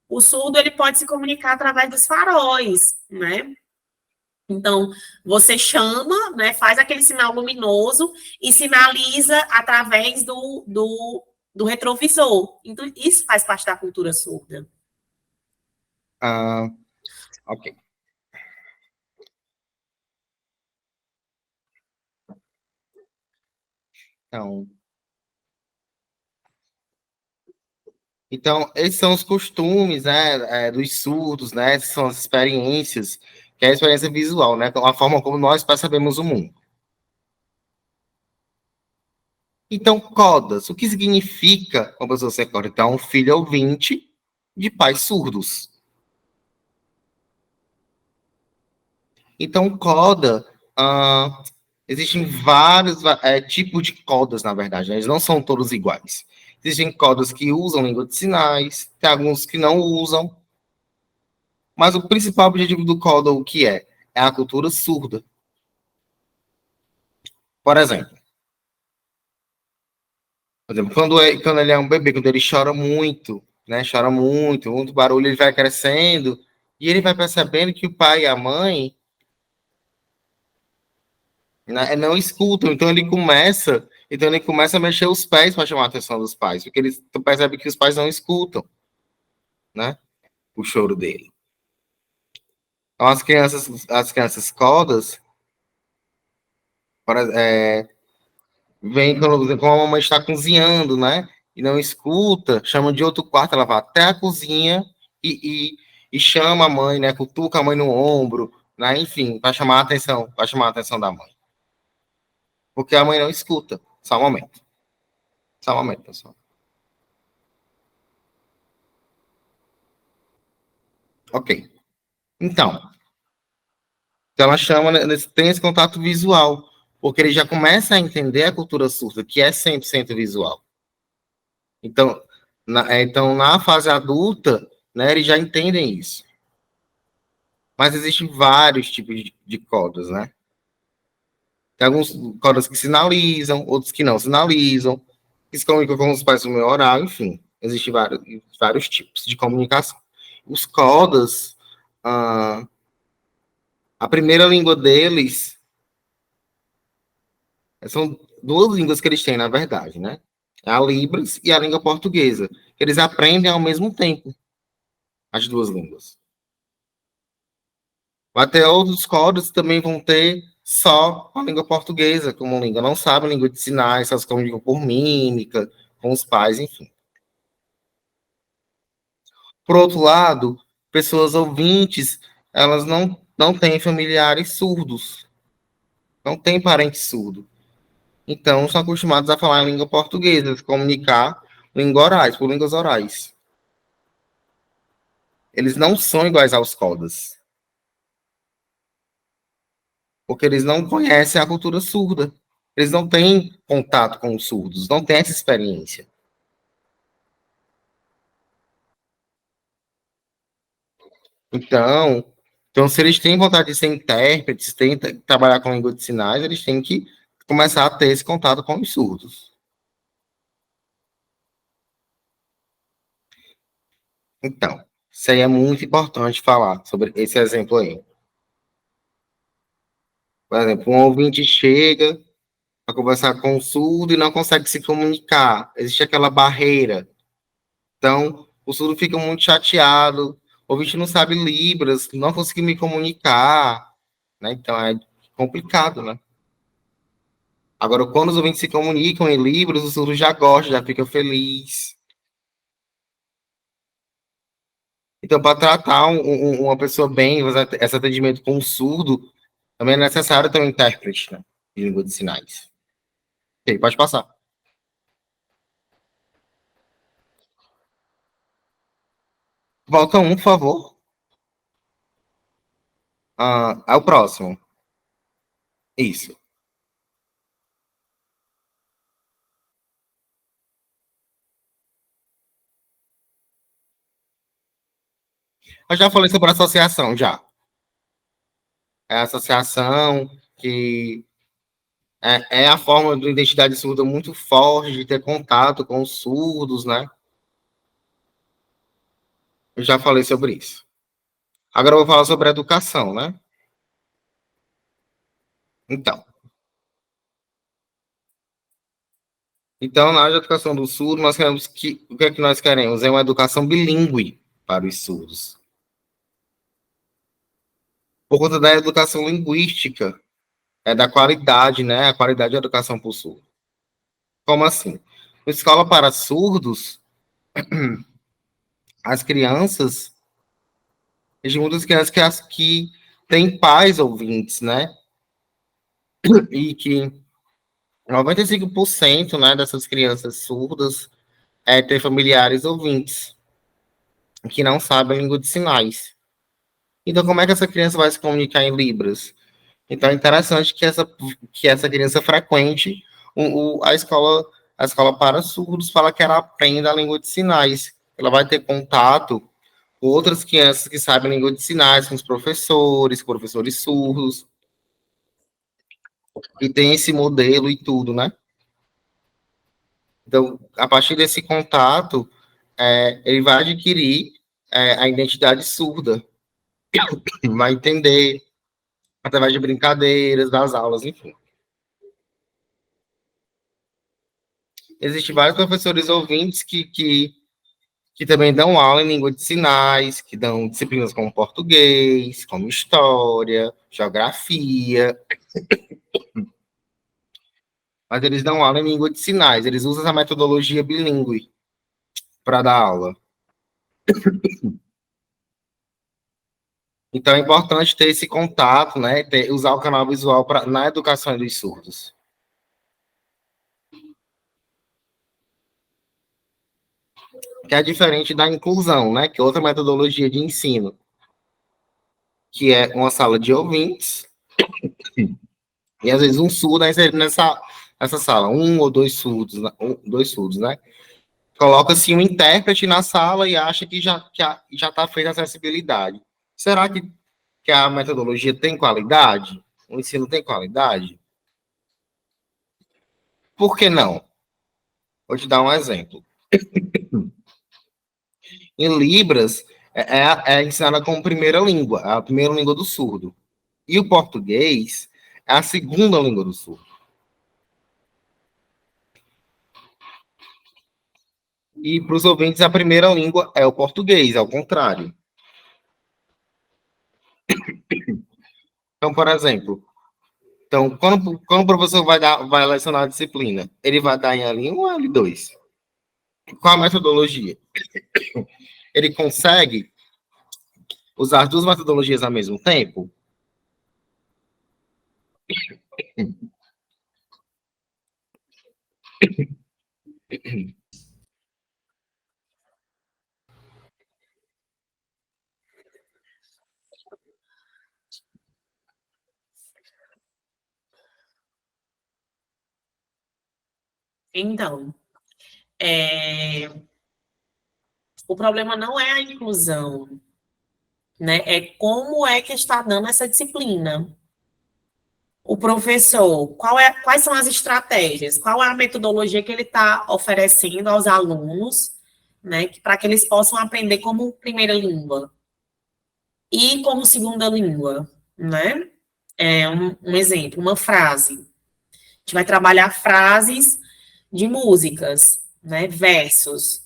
O surdo, ele pode se comunicar através dos faróis, né? Então, você chama, né, faz aquele sinal luminoso e sinaliza através do retrovisor. Então, isso faz parte da cultura surda. Ok. Então, esses são os costumes, né, dos surdos, né, essas são as experiências, que é a experiência visual, né, a forma como nós percebemos o mundo. Então, codas, o que significa uma pessoa ser coda? Então, um filho ouvinte de pais surdos. Então, coda, existem vários tipos de codas, na verdade, né? Eles não são todos iguais. Existem codas que usam língua de sinais, tem alguns que não usam, mas o principal objetivo do coda, o que é? É a cultura surda. Por exemplo, quando ele é um bebê, quando ele chora muito, né? Chora muito, muito barulho, ele vai crescendo, e ele vai percebendo que o pai e a mãe, né, não escutam, então ele começa a mexer os pés para chamar a atenção dos pais, porque ele percebe que os pais não escutam, né? O choro dele. Então, as crianças codas, vem quando a mamãe está cozinhando, né? E não escuta, chama de outro quarto, ela vai até a cozinha e chama a mãe, né? Cutuca a mãe no ombro, né? Enfim, para chamar a atenção da mãe. Porque a mãe não escuta. Só um momento. Só um momento, pessoal. Ok. Então ela chama, tem esse contato visual, porque ele já começa a entender a cultura surda, que é 100% visual. Então, na fase adulta, né, eles já entendem isso. Mas existem vários tipos de codas, né? Tem alguns codas que sinalizam, outros que não sinalizam, que se comunicam com os pais no meio oral, enfim. Existem vários tipos de comunicação. Os codas, a primeira língua deles são duas línguas que eles têm, na verdade, né? A Libras e a língua portuguesa. Eles aprendem ao mesmo tempo as duas línguas. Vai ter outros códigos que também vão ter só a língua portuguesa como língua. Não sabem língua de sinais, só se comunicam por mímica, com os pais, enfim. Por outro lado, pessoas ouvintes, elas não têm familiares surdos. Não têm parente surdo. Então, são acostumados a falar em língua portuguesa, se comunicar por línguas orais. Eles não são iguais aos codas. Porque eles não conhecem a cultura surda. Eles não têm contato com os surdos, não têm essa experiência. Então, se eles têm vontade de ser intérpretes, têm trabalhar com língua de sinais, eles têm que começar a ter esse contato com os surdos. Então, isso aí é muito importante falar sobre esse exemplo aí. Por exemplo, um ouvinte chega a conversar com o surdo e não consegue se comunicar. Existe aquela barreira. Então, o surdo fica muito chateado. O ouvinte não sabe Libras, não consegui me comunicar. Né? Então, é complicado, né? Agora, quando os ouvintes se comunicam em Libras, o surdo já gosta, já fica feliz. Então, para tratar uma pessoa bem, fazer esse atendimento com um surdo, também é necessário ter um intérprete, né? De língua de sinais. Ok, pode passar. Volta um, por favor. É o próximo. Isso. Eu já falei sobre a associação, já. É a associação que é a forma de identidade surda muito forte, de ter contato com os surdos, né? Eu já falei sobre isso. Agora eu vou falar sobre a educação, né? Então, na área de educação do surdo, nós queremos o que é que nós queremos? É uma educação bilíngue para os surdos. Por conta da educação linguística, da qualidade, né? A qualidade da educação para o surdo. Como assim? Na escola para surdos, as crianças, existem muitas crianças que têm pais ouvintes, né? E que 95%, né, dessas crianças surdas têm familiares ouvintes que não sabem a língua de sinais. Então, como é que essa criança vai se comunicar em Libras? Então, é interessante que essa criança frequente a escola para surdos, para que ela aprenda a língua de sinais. Ela vai ter contato com outras crianças que sabem a língua de sinais, com os professores surdos, e tem esse modelo e tudo, né? Então, a partir desse contato, ele vai adquirir a identidade surda, vai entender através de brincadeiras, das aulas, enfim. Existem vários professores ouvintes que também dão aula em língua de sinais, que dão disciplinas como português, como história, geografia. Mas eles dão aula em língua de sinais, eles usam a metodologia bilíngue para dar aula. Então é importante ter esse contato, né? Usar o canal visual na educação dos surdos. Que é diferente da inclusão, né? Que é outra metodologia de ensino, que é uma sala de ouvintes, e às vezes um surdo é inserido nessa sala, um ou dois surdos, né? Coloca-se um intérprete na sala e acha que já está feita a acessibilidade. Será que a metodologia tem qualidade? O ensino tem qualidade? Por que não? Vou te dar um exemplo. Em Libras, é ensinada como primeira língua, a primeira língua do surdo. E o português é a segunda língua do surdo. E para os ouvintes, a primeira língua é o português, ao contrário. Então, por exemplo, quando o professor vai lecionar a disciplina, ele vai dar em L1 ou L2? Qual a metodologia? Ele consegue usar as duas metodologias ao mesmo tempo? Então, o problema não é a inclusão, né? É como é que está dando essa disciplina. O professor, quais são as estratégias? Qual é a metodologia que ele está oferecendo aos alunos, né? Para que eles possam aprender como primeira língua e como segunda língua, né? Um exemplo, uma frase. A gente vai trabalhar frases de músicas, né? Versos,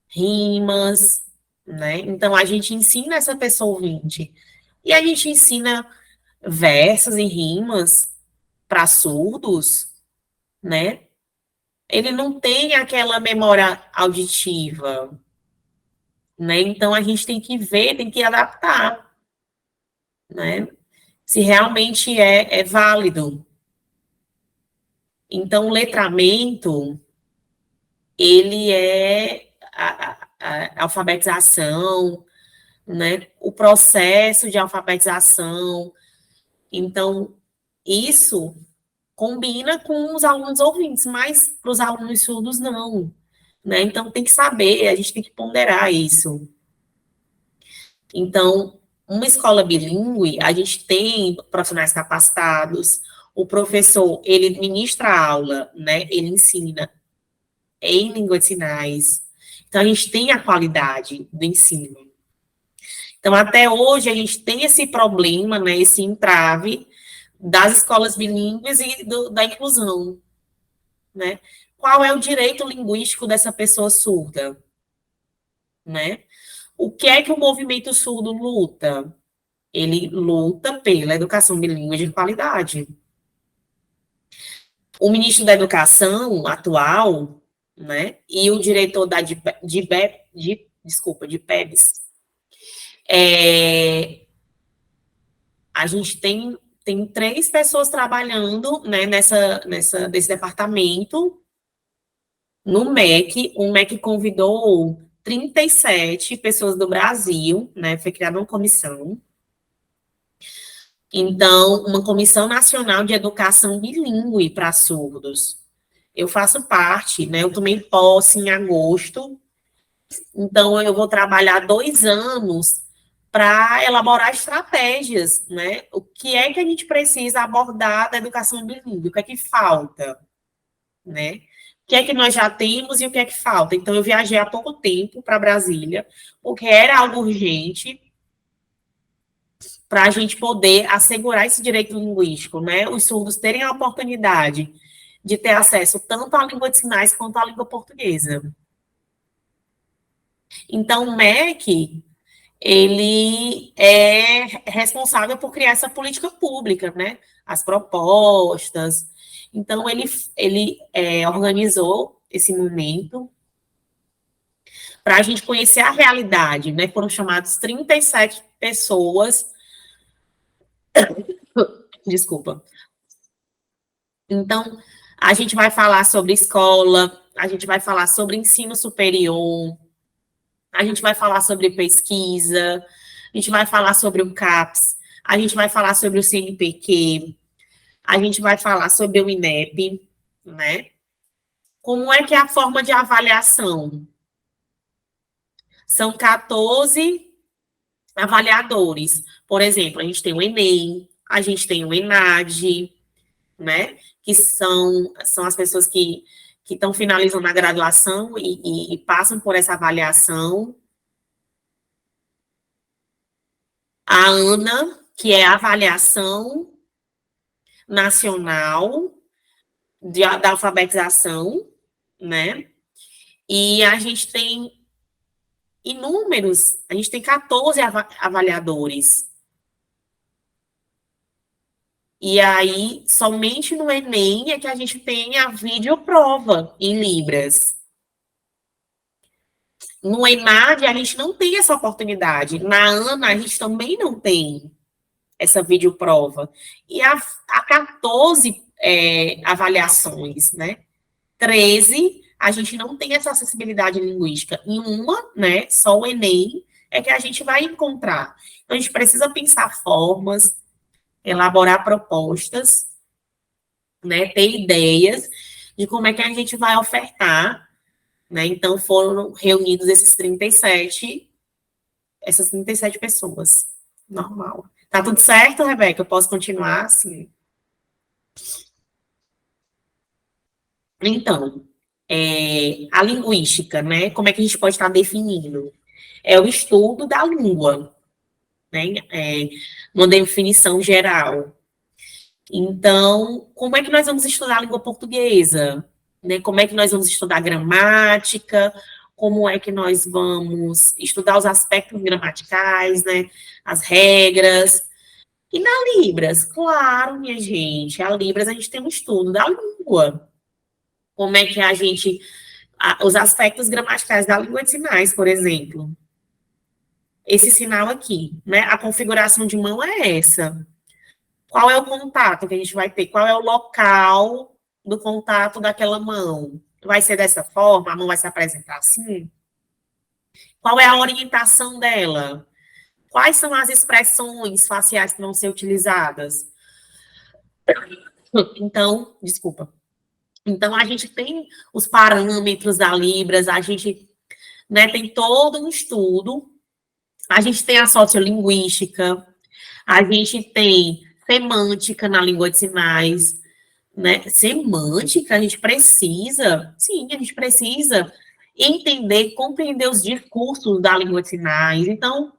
rimas, né? Então, a gente ensina essa pessoa ouvinte. E a gente ensina versos e rimas para surdos, né? Ele não tem aquela memória auditiva, né? Então, a gente tem que ver, tem que adaptar, né? Se realmente é válido. Então, o letramento, ele é a alfabetização, né? O processo de alfabetização. Então, isso combina com os alunos ouvintes, mas para os alunos surdos, não. Né? Então, tem que saber, a gente tem que ponderar isso. Então, uma escola bilíngue, a gente tem profissionais capacitados, o professor, ele ministra a aula, né? Ele ensina em língua de sinais. Então, a gente tem a qualidade do ensino. Então, até hoje, a gente tem esse problema, né? Esse entrave das escolas bilíngues e da inclusão, né? Qual é o direito linguístico dessa pessoa surda, né? O que é que o movimento surdo luta? Ele luta pela educação bilíngue de qualidade. O ministro da Educação atual, né, e o diretor da DPEBs, a gente tem 3 pessoas trabalhando, né, nesse departamento, no MEC. O MEC convidou 37 pessoas do Brasil, né, foi criada uma comissão. Então, uma Comissão Nacional de Educação Bilíngue para surdos. Eu faço parte, né, eu tomei posse em agosto, então eu vou trabalhar 2 anos para elaborar estratégias, né? O que é que a gente precisa abordar da educação bilíngue? O que é que falta, né? O que é que nós já temos e o que é que falta? Então, eu viajei há pouco tempo para Brasília, porque era algo urgente para a gente poder assegurar esse direito linguístico, né? Os surdos terem a oportunidade de ter acesso tanto à língua de sinais quanto à língua portuguesa. Então, o MEC, ele é responsável por criar essa política pública, né? As propostas. Então, ele organizou esse momento para a gente conhecer a realidade, né? Foram chamados 37 pessoas. Desculpa. Então, a gente vai falar sobre escola, a gente vai falar sobre ensino superior, a gente vai falar sobre pesquisa, a gente vai falar sobre o CAPES, a gente vai falar sobre o CNPq, a gente vai falar sobre o INEP, né? Como é que é a forma de avaliação? São 14 avaliadores. Por exemplo, a gente tem o Enem, a gente tem o ENAD, né? Que são as pessoas que estão finalizando a graduação e passam por essa avaliação. A ANA, que é a avaliação nacional da alfabetização, né? E a gente tem inúmeros, a gente tem 14 avaliadores. E aí, somente no Enem é que a gente tem a videoprova em Libras. No ENAD, a gente não tem essa oportunidade. Na ANA, a gente também não tem essa videoprova. E há 14 avaliações, né? 13, a gente não tem essa acessibilidade linguística. Em uma, né, só o Enem é que a gente vai encontrar. Então, a gente precisa pensar formas, elaborar propostas, né, ter ideias de como é que a gente vai ofertar, né? Então, foram reunidos essas 37 pessoas. Normal. Tá tudo certo, Rebeca? Eu posso continuar? Sim. Então, a linguística, né? Como é que a gente pode estar definindo? É o estudo da língua, né? Uma definição geral. Então, como é que nós vamos estudar a língua portuguesa? Né? Como é que nós vamos estudar gramática? Como é que nós vamos estudar os aspectos gramaticais, né? As regras. E na Libras? Claro, minha gente, a Libras a gente tem um estudo da língua. Como é que a gente... Os aspectos gramaticais da língua de sinais, por exemplo. Esse sinal aqui, né? A configuração de mão é essa. Qual é o contato que a gente vai ter? Qual é o local do contato daquela mão? Vai ser dessa forma? A mão vai se apresentar assim? Qual é a orientação dela? Quais são as expressões faciais que vão ser utilizadas? Então, desculpa. Então, a gente tem os parâmetros da Libras, a gente, né, tem todo um estudo, a gente tem a sociolinguística, a gente tem semântica na língua de sinais, né? Semântica, a gente precisa, sim, a gente precisa entender, compreender os discursos da língua de sinais. Então,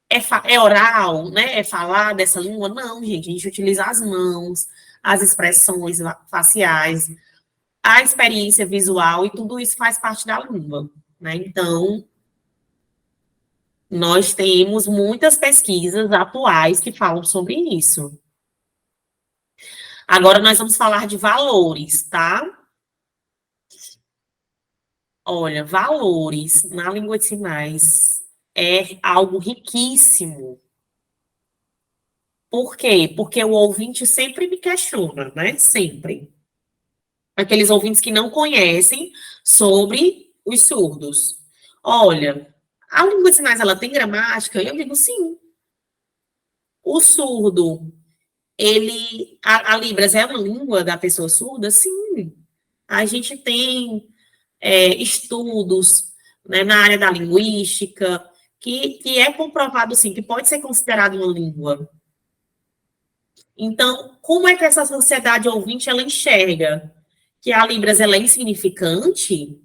é oral, né? É falar dessa língua? Não, gente. A gente utiliza as mãos, as expressões faciais, a experiência visual e tudo isso faz parte da língua, né? Então, nós temos muitas pesquisas atuais que falam sobre isso. Agora nós vamos falar de valores, tá? Olha, valores na língua de sinais é algo riquíssimo. Por quê? Porque o ouvinte sempre me questiona, né? Sempre. Aqueles ouvintes que não conhecem sobre os surdos. Olha, a língua de sinais, ela tem gramática? Eu digo sim. O surdo, a Libras é uma língua da pessoa surda? Sim. A gente tem estudos, né, na área da linguística, que é comprovado, sim, que pode ser considerado uma língua. Então, como é que essa sociedade ouvinte, ela enxerga que a Libras, ela é insignificante?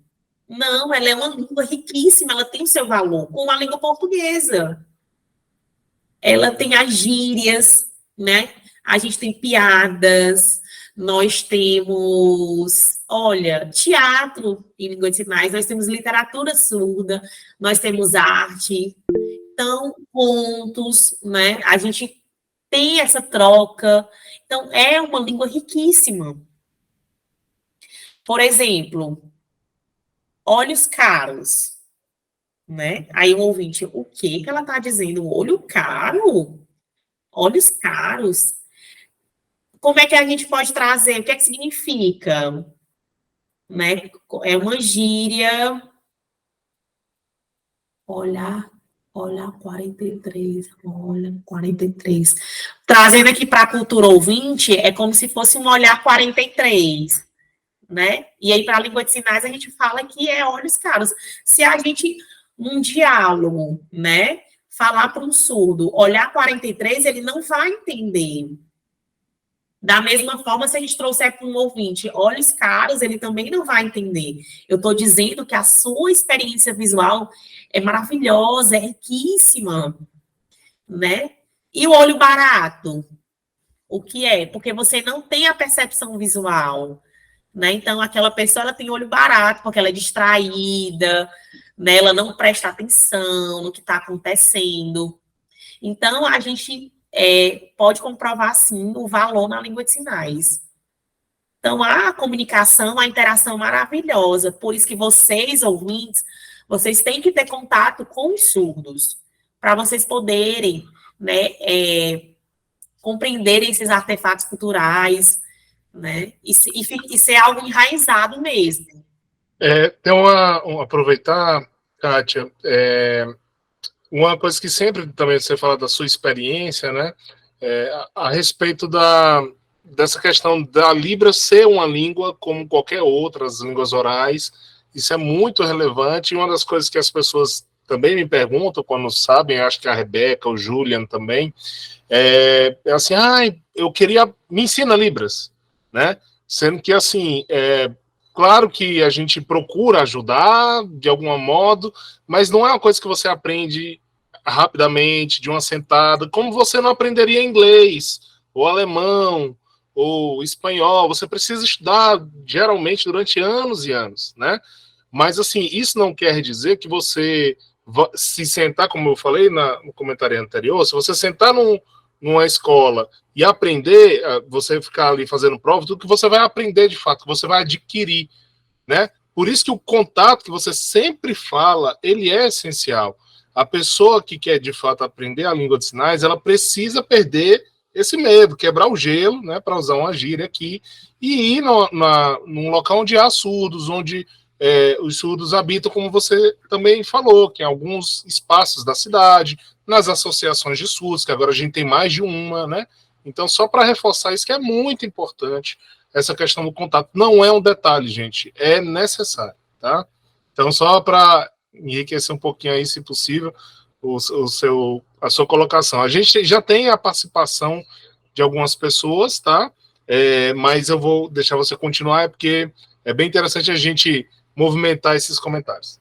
Não, ela é uma língua riquíssima, ela tem o seu valor, como a língua portuguesa. Ela tem as gírias, né? A gente tem piadas, nós temos, olha, teatro em língua de sinais, nós temos literatura surda, nós temos arte, então, contos, né? A gente tem essa troca. Então, é uma língua riquíssima. Por exemplo, olhos caros, né? Aí o ouvinte, o que ela está dizendo? Olho caro? Olhos caros? Como é que a gente pode trazer? O que é que significa? Né? É uma gíria. Olhar 43, olha, 43. Trazendo aqui para a cultura ouvinte, é como se fosse um olhar 43, né? E aí, para a língua de sinais, a gente fala que é olhos caros. Se a gente, num diálogo, né, falar para um surdo, olhar 43, ele não vai entender. Da mesma forma, se a gente trouxer para um ouvinte olhos caros, ele também não vai entender. Eu estou dizendo que a sua experiência visual é maravilhosa, é riquíssima, né? E o olho barato? O que é? Porque você não tem a percepção visual, né? Então, aquela pessoa ela tem olho barato, porque ela é distraída, né? Ela não presta atenção no que está acontecendo. Então, a gente pode comprovar, sim, o valor na língua de sinais. Então, a comunicação, a interação maravilhosa. Por isso que vocês, ouvintes, vocês têm que ter contato com os surdos, para vocês poderem, né, compreenderem esses artefatos culturais, né, e ser algo enraizado mesmo. Tem aproveitar, Kátia, uma coisa que sempre também você fala da sua experiência, né, a respeito dessa questão da Libras ser uma língua como qualquer outra, as línguas orais, isso é muito relevante, e uma das coisas que as pessoas também me perguntam quando sabem, acho que a Rebeca, o Julian também, é assim, eu queria, me ensina Libras, né, sendo que assim, claro que a gente procura ajudar de algum modo, mas não é uma coisa que você aprende rapidamente, de uma sentada, como você não aprenderia inglês, ou alemão, ou espanhol, você precisa estudar geralmente durante anos e anos, né? Mas assim, isso não quer dizer que você se sentar, como eu falei no comentário anterior, se você sentar numa escola e aprender, você ficar ali fazendo prova, tudo que você vai aprender de fato, que você vai adquirir, né? Por isso que o contato que você sempre fala, ele é essencial. A pessoa que quer de fato aprender a língua de sinais, ela precisa perder esse medo, quebrar o gelo, né, para usar uma gíria aqui, e ir num local onde há surdos, onde os surdos habitam, como você também falou, que em alguns espaços da cidade, nas associações de surdos, que agora a gente tem mais de uma, né? Então, só para reforçar isso que é muito importante, essa questão do contato. Não é um detalhe, gente, é necessário, tá? Então, só para enriquecer um pouquinho aí, se possível, a sua colocação. A gente já tem a participação de algumas pessoas, tá? Mas eu vou deixar você continuar, porque é bem interessante a gente movimentar esses comentários.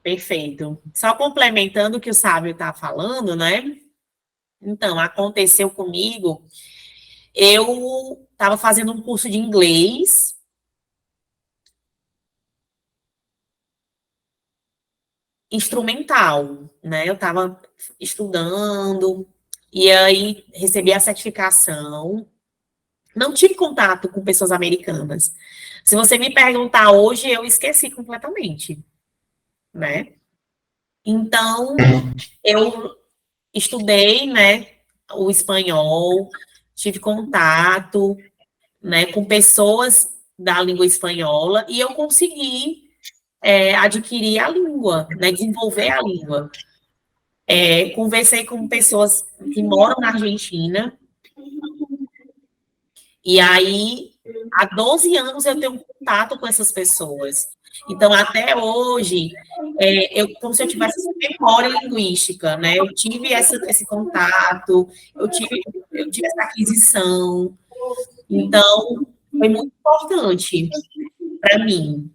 Perfeito. Só complementando o que o Sábio está falando, né? Então, aconteceu comigo, eu estava fazendo um curso de inglês, instrumental, né? Eu estava estudando, e aí recebi a certificação. Não tive contato com pessoas americanas. Se você me perguntar hoje, eu esqueci completamente, né? Então, eu estudei, né, o espanhol, tive contato, né, com pessoas da língua espanhola e eu consegui adquirir a língua, né, desenvolver a língua. Conversei com pessoas que moram na Argentina e aí há 12 anos eu tenho contato com essas pessoas. Então, até hoje, como se eu tivesse essa memória linguística, né? Eu tive esse contato, eu tive essa aquisição. Então, foi muito importante para mim.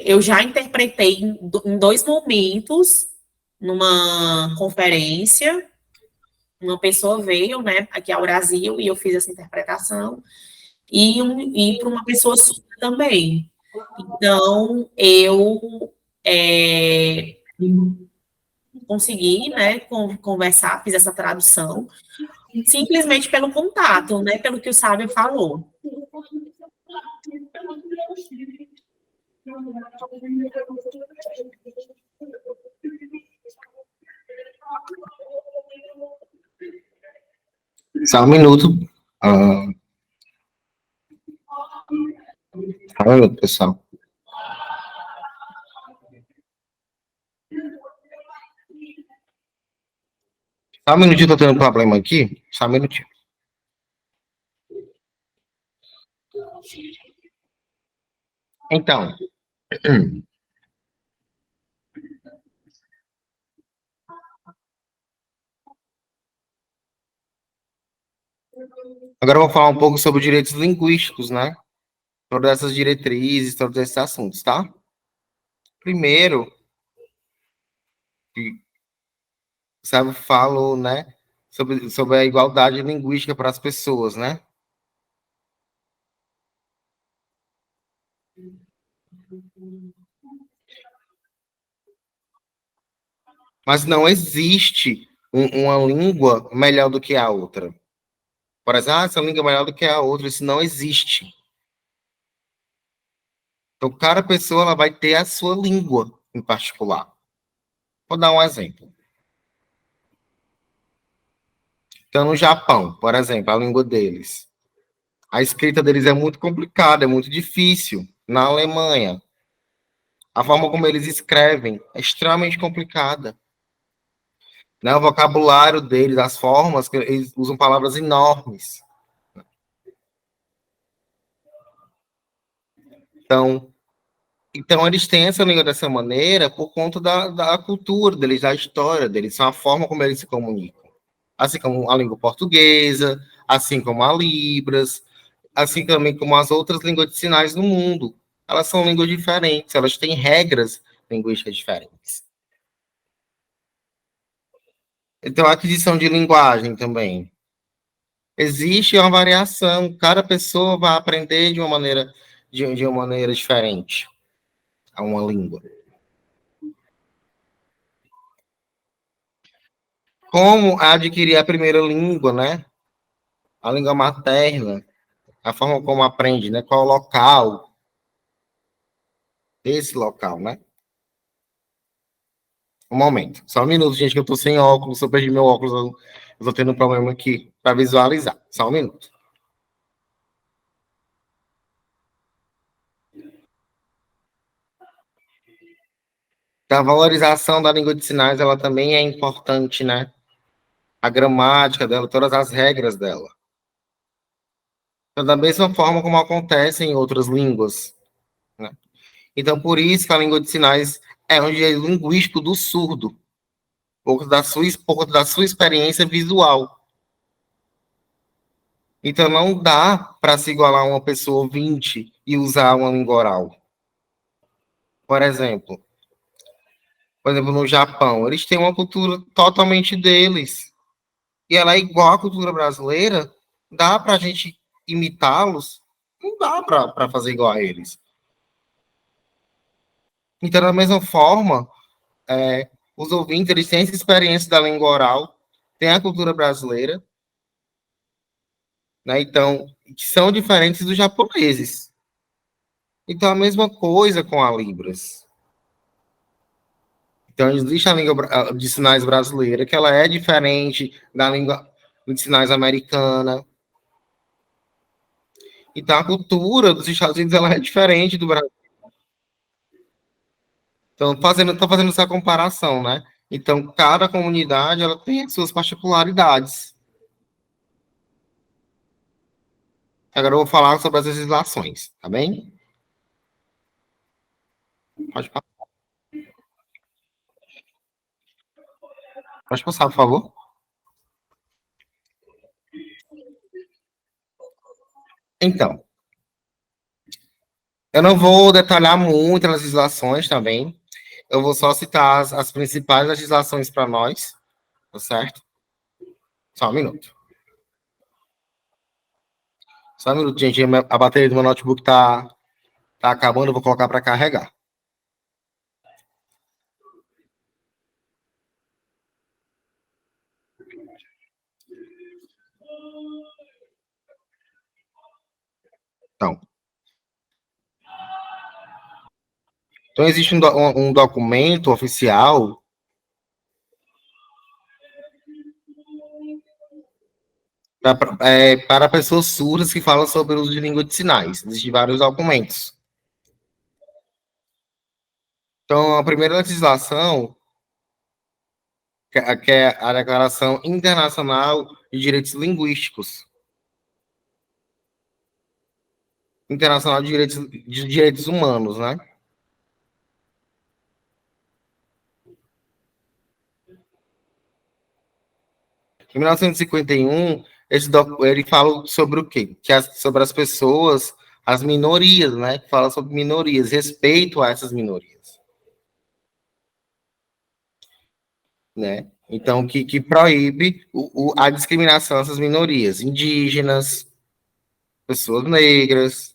Eu já interpretei em 2 momentos, numa conferência, uma pessoa veio, né, aqui ao Brasil, e eu fiz essa interpretação, e para uma pessoa surda também. Então, eu consegui, né, conversar, fiz essa tradução, simplesmente pelo contato, né, pelo que o Sábio falou. Só um minuto. Só um minuto, pessoal. Só um minutinho, tô tendo um problema aqui. Só um minutinho. Então. Agora eu vou falar um pouco sobre direitos linguísticos, né? Todas essas diretrizes, todos esses assuntos, tá? Primeiro, sabe, falo, né, sobre a igualdade linguística para as pessoas, né? Mas não existe uma língua melhor do que a outra. Por exemplo, essa língua é melhor do que a outra, isso não existe. Então, cada pessoa ela vai ter a sua língua em particular. Vou dar um exemplo. Então, no Japão, por exemplo, a língua deles. A escrita deles é muito complicada, é muito difícil. Na Alemanha, a forma como eles escrevem é extremamente complicada. Né? O vocabulário deles, as formas, eles usam palavras enormes. Então eles têm essa língua dessa maneira por conta da cultura deles, da história deles, a forma como eles se comunicam. Assim como a língua portuguesa, assim como a Libras, assim também como as outras línguas de sinais no mundo. Elas são línguas diferentes, elas têm regras linguísticas diferentes. Então, a aquisição de linguagem também. Existe uma variação, cada pessoa vai aprender de uma maneira diferente a uma língua. Como adquirir a primeira língua, né? A língua materna, a forma como aprende, né? Qual o local desse local, né? Um momento, só um minuto, gente, que eu tô sem óculos, eu perdi meu óculos, eu tô tendo um problema aqui para visualizar. Só um minuto. Então, a valorização da língua de sinais, ela também é importante, né? A gramática dela, todas as regras dela. Então, da mesma forma como acontece em outras línguas, né? Então, por isso que a língua de sinais é um jeito linguístico do surdo, por conta da sua experiência visual. Então, não dá para se igualar a uma pessoa ouvinte e usar uma língua oral. Por exemplo, no Japão, eles têm uma cultura totalmente deles. E ela é igual à cultura brasileira. Dá para a gente imitá-los? Não dá para fazer igual a eles. Então, da mesma forma, os ouvintes, eles têm essa experiência da língua oral, tem a cultura brasileira, né? Então, que são diferentes dos japoneses. Então, a mesma coisa com a Libras. Então, existe a língua de sinais brasileira, que ela é diferente da língua de sinais americana. Então, a cultura dos Estados Unidos ela é diferente do Brasil. Então, tô fazendo essa comparação, né? Então, cada comunidade ela tem as suas particularidades. Agora eu vou falar sobre as legislações, tá bem? Pode passar. Pode passar, por favor. Então, eu não vou detalhar muito as legislações também. Eu vou só citar as principais legislações para nós, tá certo? Só um minuto. Só um minuto, gente. A bateria do meu notebook tá acabando, eu vou colocar para carregar. Então existe um documento oficial para pessoas surdas que falam sobre o uso de língua de sinais. Existem vários documentos. Então, a primeira legislação, que é a Declaração Internacional de Direitos Linguísticos. Internacional de Direitos Humanos, né? Em 1951, ele fala sobre o quê? Sobre as pessoas, as minorias, né? Fala sobre minorias, respeito a essas minorias. Né? Então, que proíbe a discriminação dessas minorias, indígenas, pessoas negras,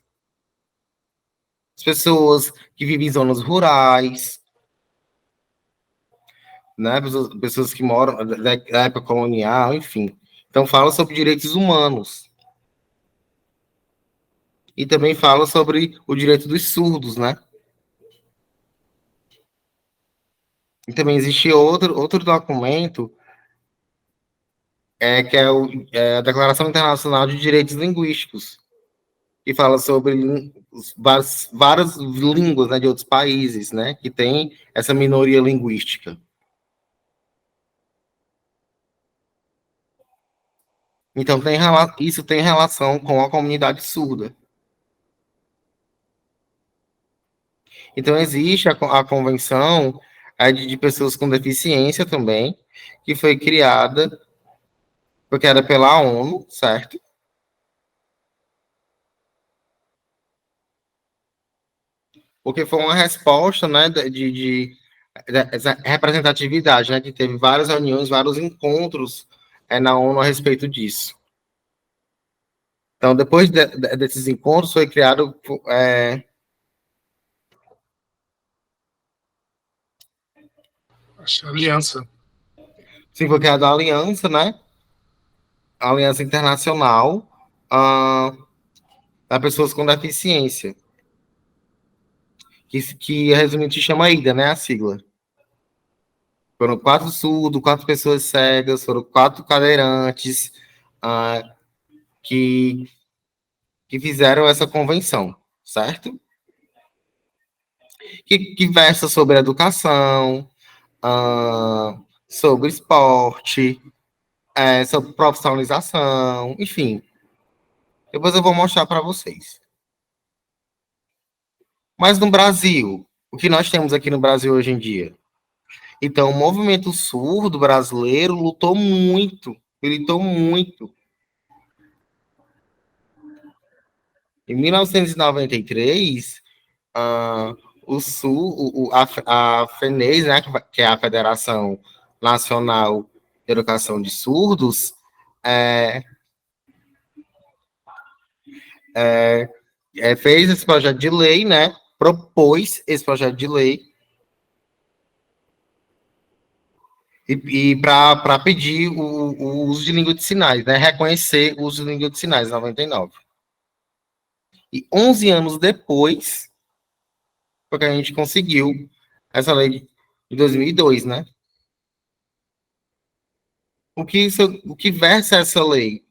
as pessoas que vivem em zonas rurais, né? Pessoas que moram da época colonial, enfim. Então, fala sobre direitos humanos. E também fala sobre o direito dos surdos, né? E também existe outro documento, que é a Declaração Internacional de Direitos Linguísticos, que fala sobre várias línguas, né, de outros países, né, que tem essa minoria linguística. Então, isso tem relação com a comunidade surda. Então, existe a convenção de pessoas com deficiência também, que foi criada pela ONU, certo? Porque foi uma resposta, né, dessa representatividade, né, que teve várias reuniões, vários encontros na ONU a respeito disso. Então, depois desses encontros, foi criado Acho aliança. sim, foi criada a aliança, né? A Aliança Internacional para pessoas com deficiência, que resumindo se chama AIDA, né? A sigla. Foram 4 surdos, 4 pessoas cegas, foram 4 cadeirantes que fizeram essa convenção, certo? Que versa sobre educação, sobre esporte, sobre profissionalização, enfim. Depois eu vou mostrar para vocês. Mas no Brasil, o que nós temos aqui no Brasil hoje em dia? Então, o movimento surdo brasileiro lutou muito, militou muito. Em 1993, a FENES, né, que é a Federação Nacional de Educação de Surdos, fez esse projeto de lei, né, propôs esse projeto de lei e para pedir o uso de língua de sinais, né, reconhecer o uso de língua de sinais, em 99. E 11 anos depois, foi que a gente conseguiu essa lei de 2002, né? O que versa essa lei?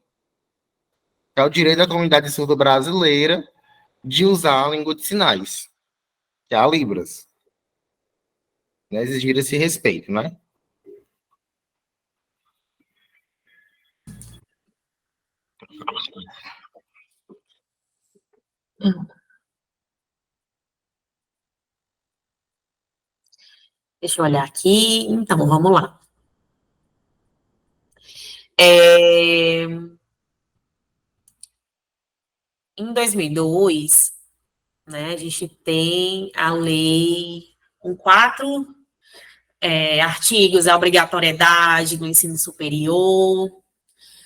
É o direito da comunidade surda brasileira de usar a língua de sinais, que é a Libras. Né? Exigir esse respeito, né? Deixa eu olhar aqui. Então, vamos lá. Em 2002, né, a gente tem a lei com 4 artigos, a obrigatoriedade do ensino superior,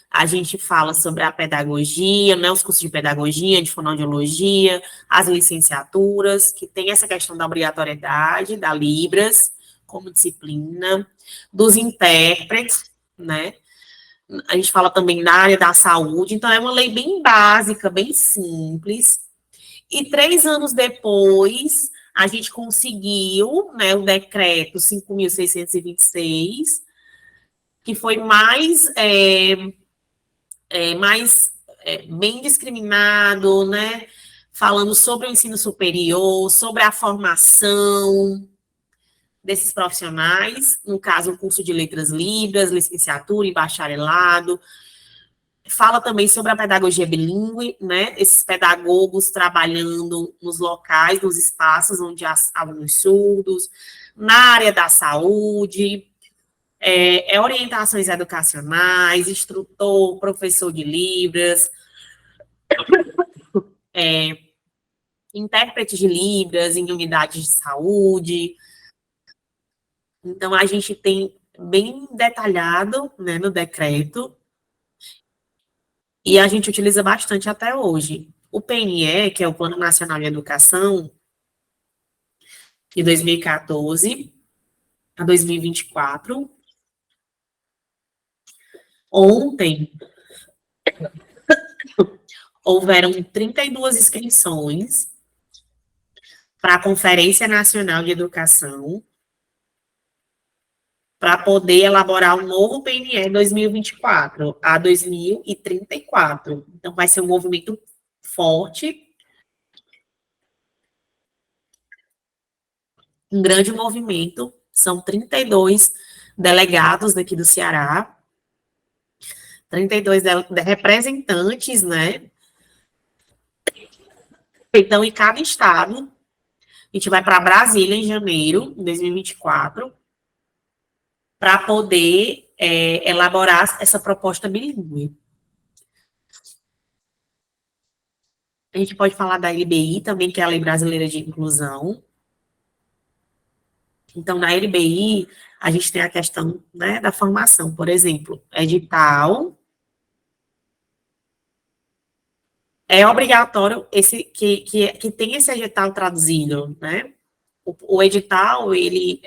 a gente fala sobre a pedagogia, né, os cursos de pedagogia, de fonoaudiologia, as licenciaturas, que tem essa questão da obrigatoriedade, da Libras, como disciplina, dos intérpretes, né, a gente fala também na área da saúde, então é uma lei bem básica, bem simples, e 3 anos depois, a gente conseguiu, né, o decreto 5.626, que foi mais bem discriminado, né, falando sobre o ensino superior, sobre a formação desses profissionais, no caso, o curso de letras libras, licenciatura e bacharelado. Fala também sobre a pedagogia bilíngue, né, esses pedagogos trabalhando nos locais, nos espaços onde há alunos surdos, na área da saúde, orientações educacionais, instrutor, professor de Libras, intérprete de Libras em unidades de saúde. Então, a gente tem bem detalhado, né, no decreto, e a gente utiliza bastante até hoje. O PNE, que é o Plano Nacional de Educação, de 2014 a 2024, ontem, houveram 32 inscrições para a Conferência Nacional de Educação, para poder elaborar um novo PNE 2024 a 2034. Então, vai ser um movimento forte, um grande movimento. São 32 delegados daqui do Ceará, 32 representantes, né? Então, em cada estado, a gente vai para Brasília em janeiro de 2024, para poder elaborar essa proposta bilíngue. A gente pode falar da LBI também, que é a Lei Brasileira de Inclusão. Então, na LBI, a gente tem a questão, né, da formação, por exemplo, edital. É obrigatório que tenha esse edital traduzido, né? O edital, ele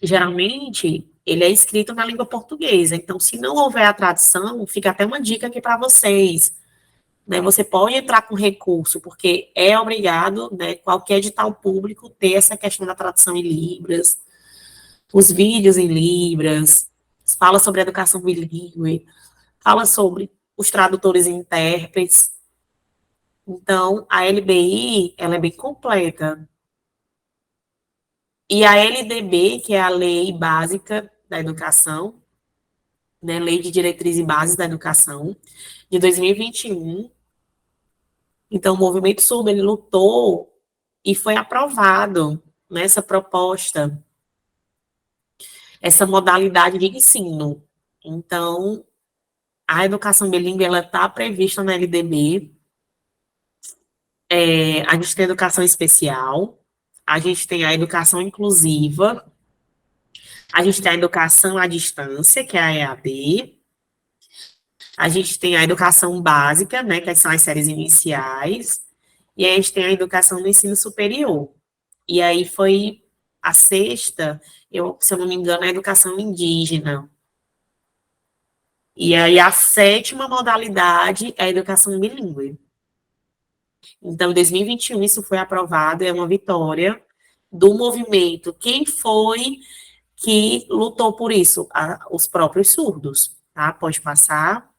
geralmente, ele é escrito na língua portuguesa. Então, se não houver a tradução, fica até uma dica aqui para vocês. Né, você pode entrar com recurso, porque é obrigado, né, qualquer edital público ter essa questão da tradução em Libras, os vídeos em Libras, fala sobre educação bilíngue, fala sobre os tradutores e intérpretes. Então, a LBI, ela é bem completa. E a LDB, que é a Lei Básica da Educação, né, Lei de Diretrizes e Bases da Educação, de 2021, então, o movimento surdo, ele lutou e foi aprovado nessa proposta, essa modalidade de ensino. Então, a educação bilíngue, ela está prevista na LDB, A gente tem a educação especial, a gente tem a educação inclusiva, a gente tem a educação à distância, que é a EAD, a gente tem a educação básica, né, que são as séries iniciais, e aí a gente tem a educação no ensino superior. E aí foi a sexta, se eu não me engano, é a educação indígena. E aí a sétima modalidade é a educação bilíngue. Então, em 2021, isso foi aprovado, é uma vitória do movimento. Quem foi que lutou por isso? Os próprios surdos, tá? Pode passar.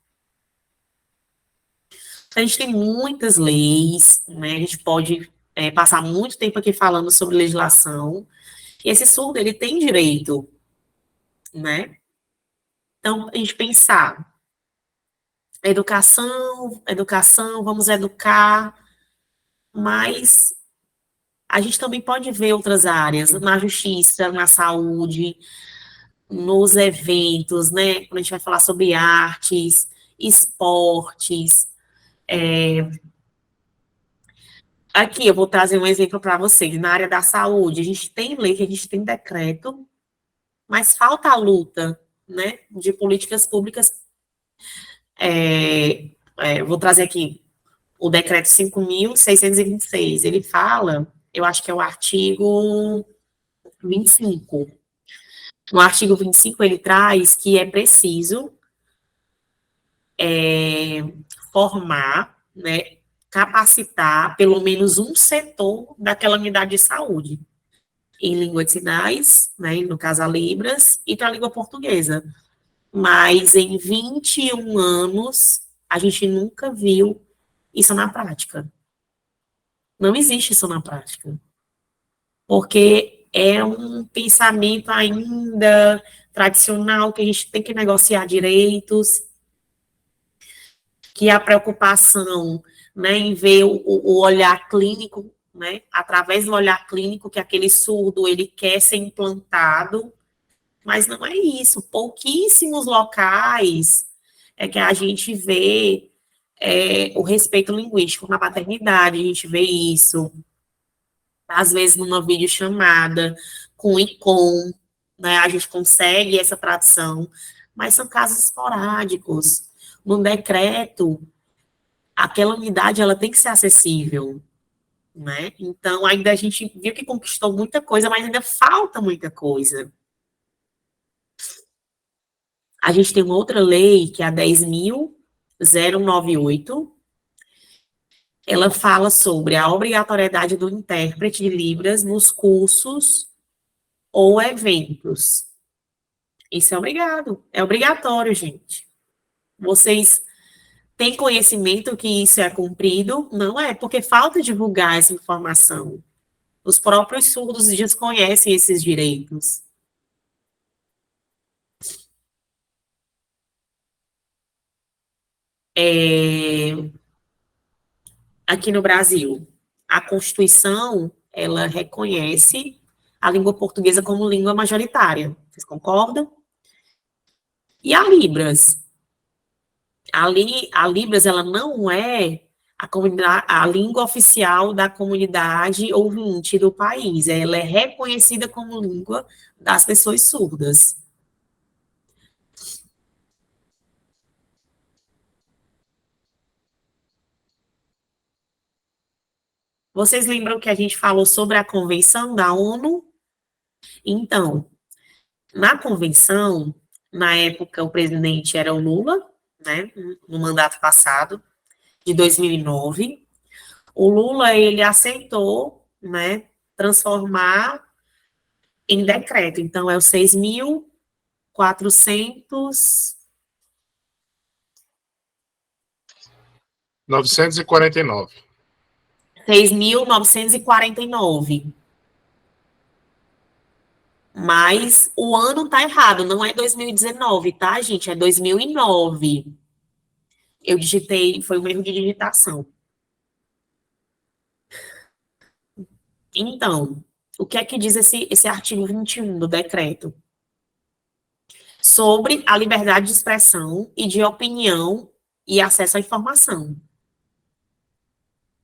A gente tem muitas leis, né? A gente pode passar muito tempo aqui falando sobre legislação. E esse surdo, ele tem direito, né? Então, a gente pensar, educação, vamos educar, mas a gente também pode ver outras áreas, na justiça, na saúde, nos eventos, né? Quando a gente vai falar sobre artes, esportes. Aqui, eu vou trazer um exemplo para vocês. Na área da saúde, a gente tem lei, a gente tem decreto, mas falta a luta, né, de políticas públicas. Vou trazer aqui o decreto 5.626. Ele fala, eu acho que é o artigo 25. No artigo 25, ele traz que é preciso formar, né, capacitar pelo menos um setor daquela unidade de saúde, em língua de sinais, né, no caso a Libras, e para a língua portuguesa. Mas em 21 anos, a gente nunca viu isso na prática. Não existe isso na prática. Porque é um pensamento ainda tradicional, que a gente tem que negociar direitos, que a preocupação, né, em ver o olhar clínico, né, através do olhar clínico, que aquele surdo, ele quer ser implantado, mas não é isso. Pouquíssimos locais é que a gente vê o respeito linguístico. Na maternidade, a gente vê isso, às vezes numa videochamada, com ICOM, né, a gente consegue essa tradução, mas são casos esporádicos. No decreto, aquela unidade, ela tem que ser acessível, né? Então, ainda a gente viu que conquistou muita coisa, mas ainda falta muita coisa. A gente tem uma outra lei, que é a 10.098. Ela fala sobre a obrigatoriedade do intérprete de Libras nos cursos ou eventos. Isso é obrigatório, gente. Vocês têm conhecimento que isso é cumprido? Não é, porque falta divulgar essa informação. Os próprios surdos desconhecem esses direitos. Aqui no Brasil, a Constituição, ela reconhece a língua portuguesa como língua majoritária. Vocês concordam? E a Libras? A Libras, ela não é a língua oficial da comunidade ouvinte do país. Ela é reconhecida como língua das pessoas surdas. Vocês lembram que a gente falou sobre a Convenção da ONU? Então, na convenção, na época, o presidente era o Lula, né, no mandato passado, de 2009. O Lula, ele aceitou, né, transformar em decreto. Então, é o 6.400... 949. 6.949. Mas o ano tá errado, não é 2019, tá, gente? É 2009. Eu digitei, foi um erro de digitação. Então, o que é que diz esse artigo 21 do decreto? Sobre a liberdade de expressão e de opinião e acesso à informação.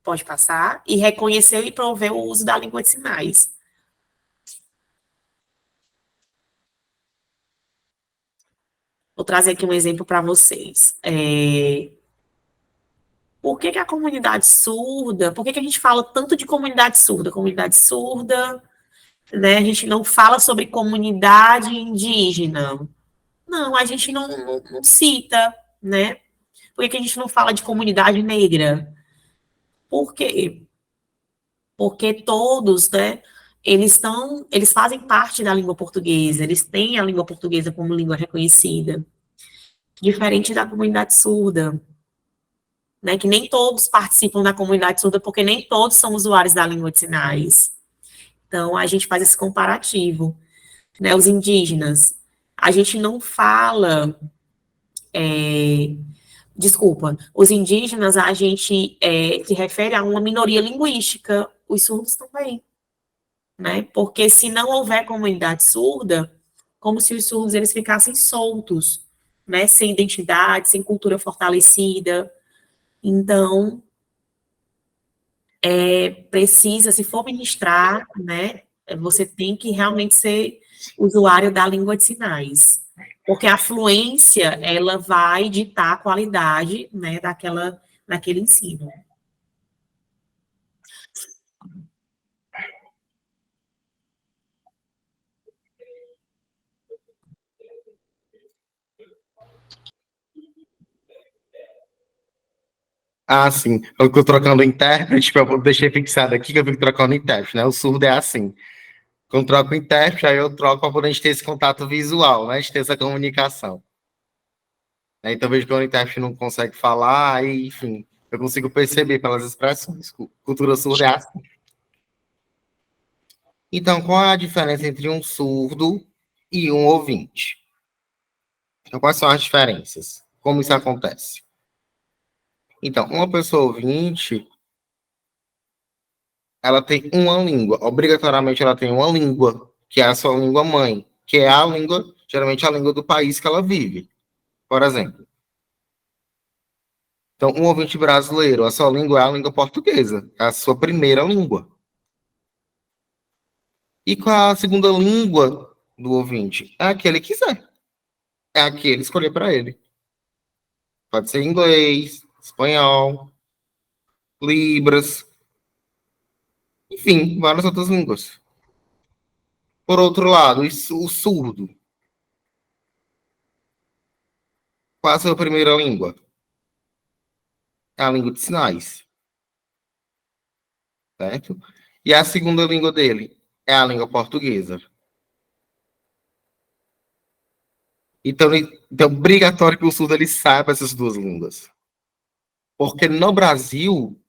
Pode passar. E reconheceu e prover o uso da língua de sinais. Vou trazer aqui um exemplo para vocês. Por que a comunidade surda... Por que a gente fala tanto de comunidade surda? Comunidade surda, né? A gente não fala sobre comunidade indígena. Não, a gente não cita, né? Por que a gente não fala de comunidade negra? Por quê? Porque todos, né, eles fazem parte da língua portuguesa, eles têm a língua portuguesa como língua reconhecida, diferente da comunidade surda, né, que nem todos participam da comunidade surda, porque nem todos são usuários da língua de sinais. Então, a gente faz esse comparativo, né, os indígenas, a gente não fala, desculpa, os indígenas, a gente se refere a uma minoria linguística, os surdos também, né? Porque se não houver comunidade surda, como se os surdos eles ficassem soltos, né? Sem identidade, sem cultura fortalecida. Então, precisa, se for ministrar, né? Você tem que realmente ser usuário da língua de sinais. Porque a fluência, ela vai ditar a qualidade, né, daquele ensino. Ah, sim. Eu fico trocando intérprete, eu deixei fixado aqui que eu fico trocando intérprete, né? O surdo é assim. Quando eu troco o intérprete, aí eu troco para poder a gente ter esse contato visual, né? A gente ter essa comunicação. Então, vejo que o intérprete não consegue falar, aí, enfim, eu consigo perceber pelas expressões. Cultura surda é assim. Então, qual é a diferença entre um surdo e um ouvinte? Então, quais são as diferenças? Como isso acontece? Então, uma pessoa ouvinte, ela tem uma língua. Obrigatoriamente, ela tem uma língua, que é a sua língua mãe, que é a língua, geralmente a língua do país que ela vive. Por exemplo. Então, um ouvinte brasileiro, a sua língua é a língua portuguesa, é a sua primeira língua. E qual é a segunda língua do ouvinte? É a que ele quiser. É a que ele escolher para ele. Pode ser inglês, espanhol, libras, enfim, várias outras línguas. Por outro lado, o surdo. Qual é a sua primeira língua? É a língua de sinais. Certo? E a segunda língua dele é a língua portuguesa. Então, é obrigatório que o surdo ele saiba essas duas línguas. Porque no Brasil...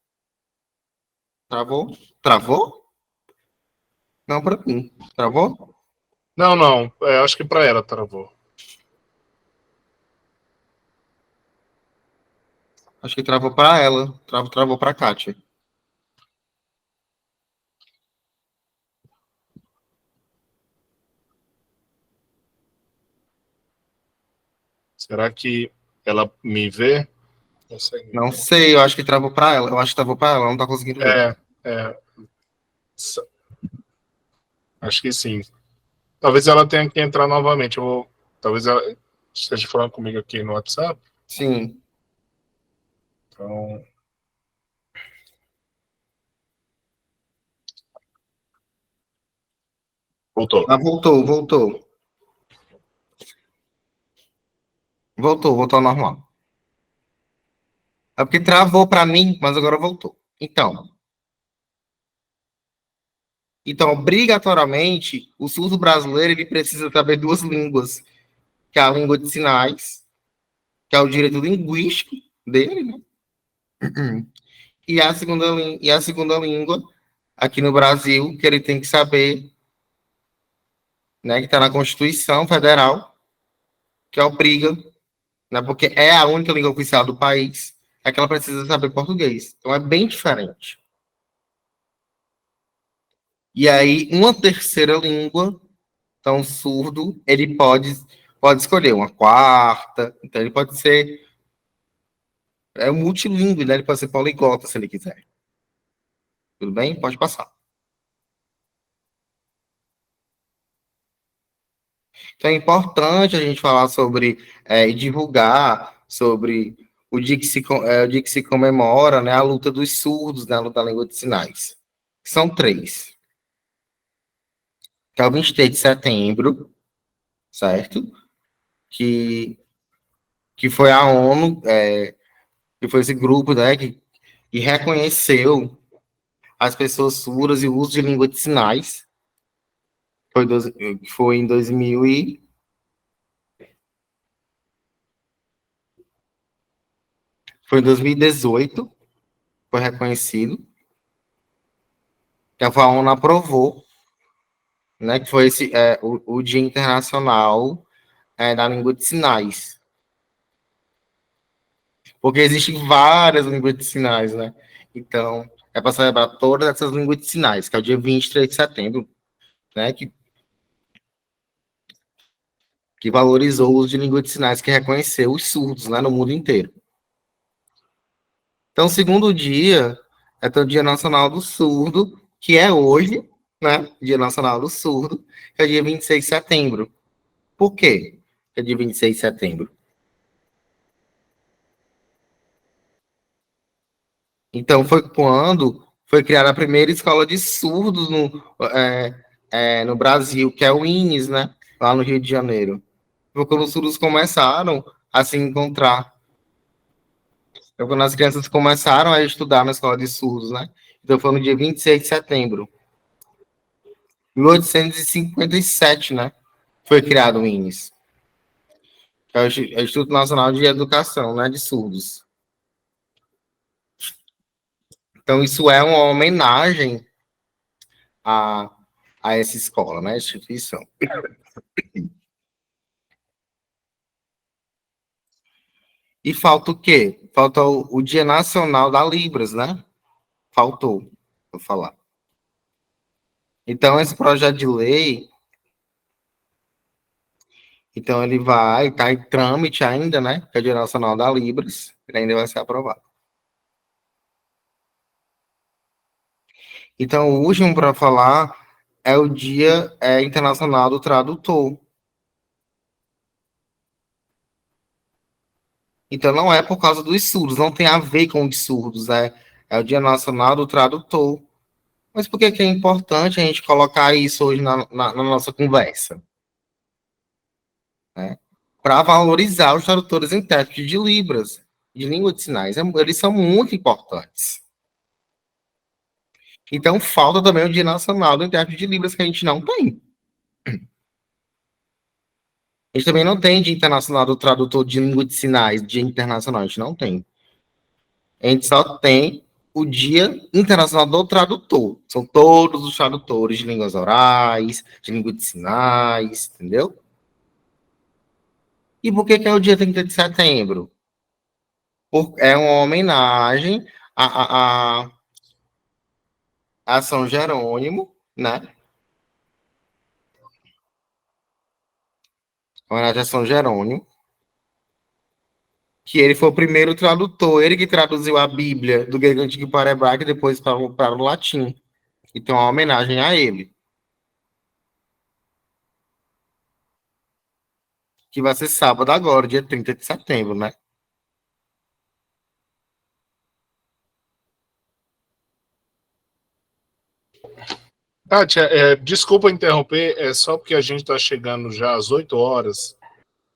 Travou? Travou? Não, para mim. Travou? Não. Acho que para ela travou. Acho que travou para ela. Travou para a Kátia. Será que ela me vê? Não sei, eu acho que travou para ela. Eu acho que travou para ela, não tá conseguindo ver. Acho que sim. Talvez ela tenha que entrar novamente. Talvez ela esteja falando comigo aqui no WhatsApp. Sim. Então... Voltou. Ah, voltou. Voltou ao normal. É porque travou para mim, mas agora voltou. Então, obrigatoriamente, o surdo brasileiro ele precisa saber duas línguas, que é a língua de sinais, que é o direito linguístico dele, né? E a segunda língua, aqui no Brasil, que ele tem que saber, né, que está na Constituição Federal, que obriga, né, porque é a única língua oficial do país, é que ela precisa saber português. Então, é bem diferente. E aí, uma terceira língua, então, surdo, ele pode escolher uma quarta, então ele pode ser multilingüe, né? Ele pode ser poliglota, se ele quiser. Tudo bem? Pode passar. Então é importante a gente falar sobre e divulgar sobre o dia o dia que se comemora, né, a luta dos surdos, né, a luta da língua de sinais. São 3. Que é o 23 de setembro, certo? Que foi a ONU, que foi esse grupo, né, que reconheceu as pessoas surdas e o uso de língua de sinais. Foi em 2000 foi em 2018, foi reconhecido. Que a ONU aprovou, né, que foi o Dia Internacional da Língua de Sinais. Porque existem várias línguas de sinais, né? Então, é para celebrar todas essas línguas de sinais, que é o dia 23 de setembro, né? Que valorizou o uso de língua de sinais, que reconheceu os surdos, né, no mundo inteiro. Então, o segundo dia é o Dia Nacional do Surdo, que é hoje, né? Dia Nacional do Surdo, que é dia 26 de setembro. Por quê? Que é dia 26 de setembro? Então, foi quando foi criada a primeira escola de surdos no Brasil, que é o INES, né? Lá no Rio de Janeiro. Foi quando os surdos começaram a se encontrar. Foi quando as crianças começaram a estudar na escola de surdos, né? Então, foi no dia 26 de setembro. 1857, né? Foi criado o INES. Que é o Instituto Nacional de Educação, né? De Surdos. Então, isso é uma homenagem a essa escola, né? Instituição. E falta o quê? Falta o Dia Nacional da Libras, né? Faltou, vou falar. Então, esse projeto de lei, então ele vai estar em trâmite ainda, né? Que é o Dia Nacional da Libras, ele ainda vai ser aprovado. Então, o último para falar é o Dia Internacional do Tradutor. Então, não é por causa dos surdos, não tem a ver com os surdos, é o Dia Nacional do Tradutor. Mas por que é importante a gente colocar isso hoje na nossa conversa? Né? Para valorizar os tradutores e intérpretes de Libras, de língua de sinais. Eles são muito importantes. Então, falta também o Dia Nacional do Intérprete de Libras, que a gente não tem. A gente também não tem Dia Internacional do Tradutor de Língua de Sinais, Dia Internacional, a gente não tem. A gente só tem o Dia Internacional do Tradutor. São todos os tradutores de línguas orais, de língua de sinais, entendeu? E por que é o dia 30 de setembro? É uma homenagem a São Jerônimo, né? Homenagem a São Jerônimo, que ele foi o primeiro tradutor, ele que traduziu a Bíblia do grego antigo para o hebraico e depois para o latim. Então, é uma homenagem a ele. Que vai ser sábado agora, dia 30 de setembro, né? Tati, desculpa interromper, é só porque a gente está chegando já às 8 horas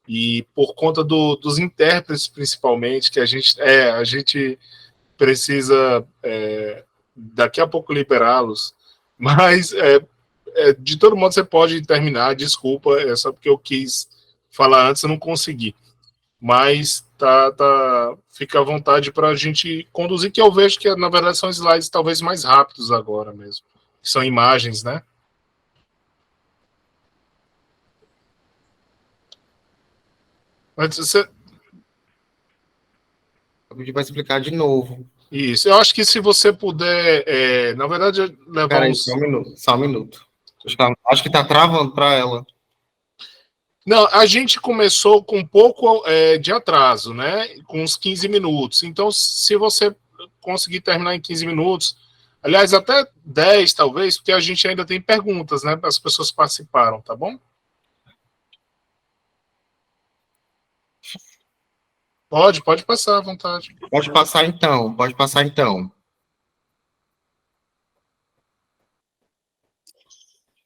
e por conta dos intérpretes, principalmente, que a gente precisa daqui a pouco liberá-los, mas de todo modo você pode terminar, desculpa, é só porque eu quis falar antes e não consegui. Mas fica à vontade para a gente conduzir, que eu vejo que na verdade são slides talvez mais rápidos agora mesmo. São imagens, né? Mas você... Eu pedi para explicar de novo. Isso, eu acho que se você puder, na verdade, levar Peraí, só um minuto. Acho que está travando para ela. Não, a gente começou com um pouco de atraso, né? Com uns 15 minutos. Então, se você conseguir terminar em 15 minutos, Aliás, até 10, talvez, porque a gente ainda tem perguntas, né? As pessoas participaram, tá bom? Pode passar à vontade. Pode passar então, pode passar então.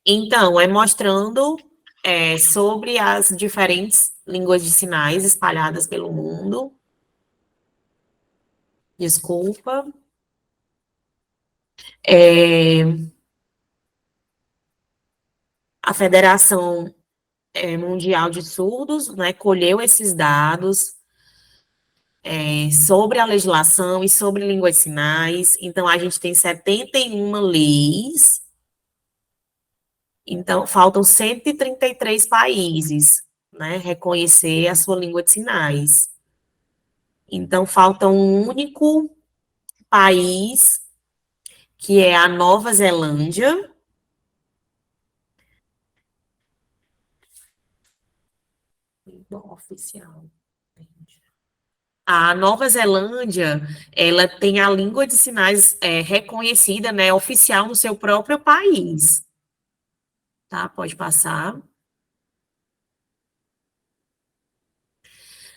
Então, é mostrando sobre as diferentes línguas de sinais espalhadas pelo mundo. Desculpa. A Federação Mundial de Surdos, né, colheu esses dados sobre a legislação e sobre línguas de sinais. Então, a gente tem 71 leis. Então, faltam 133 países, né, reconhecer a sua língua de sinais. Então, falta um único país, que é a Nova Zelândia. Oficial. A Nova Zelândia, ela tem a língua de sinais reconhecida, né, oficial no seu próprio país. Tá, pode passar.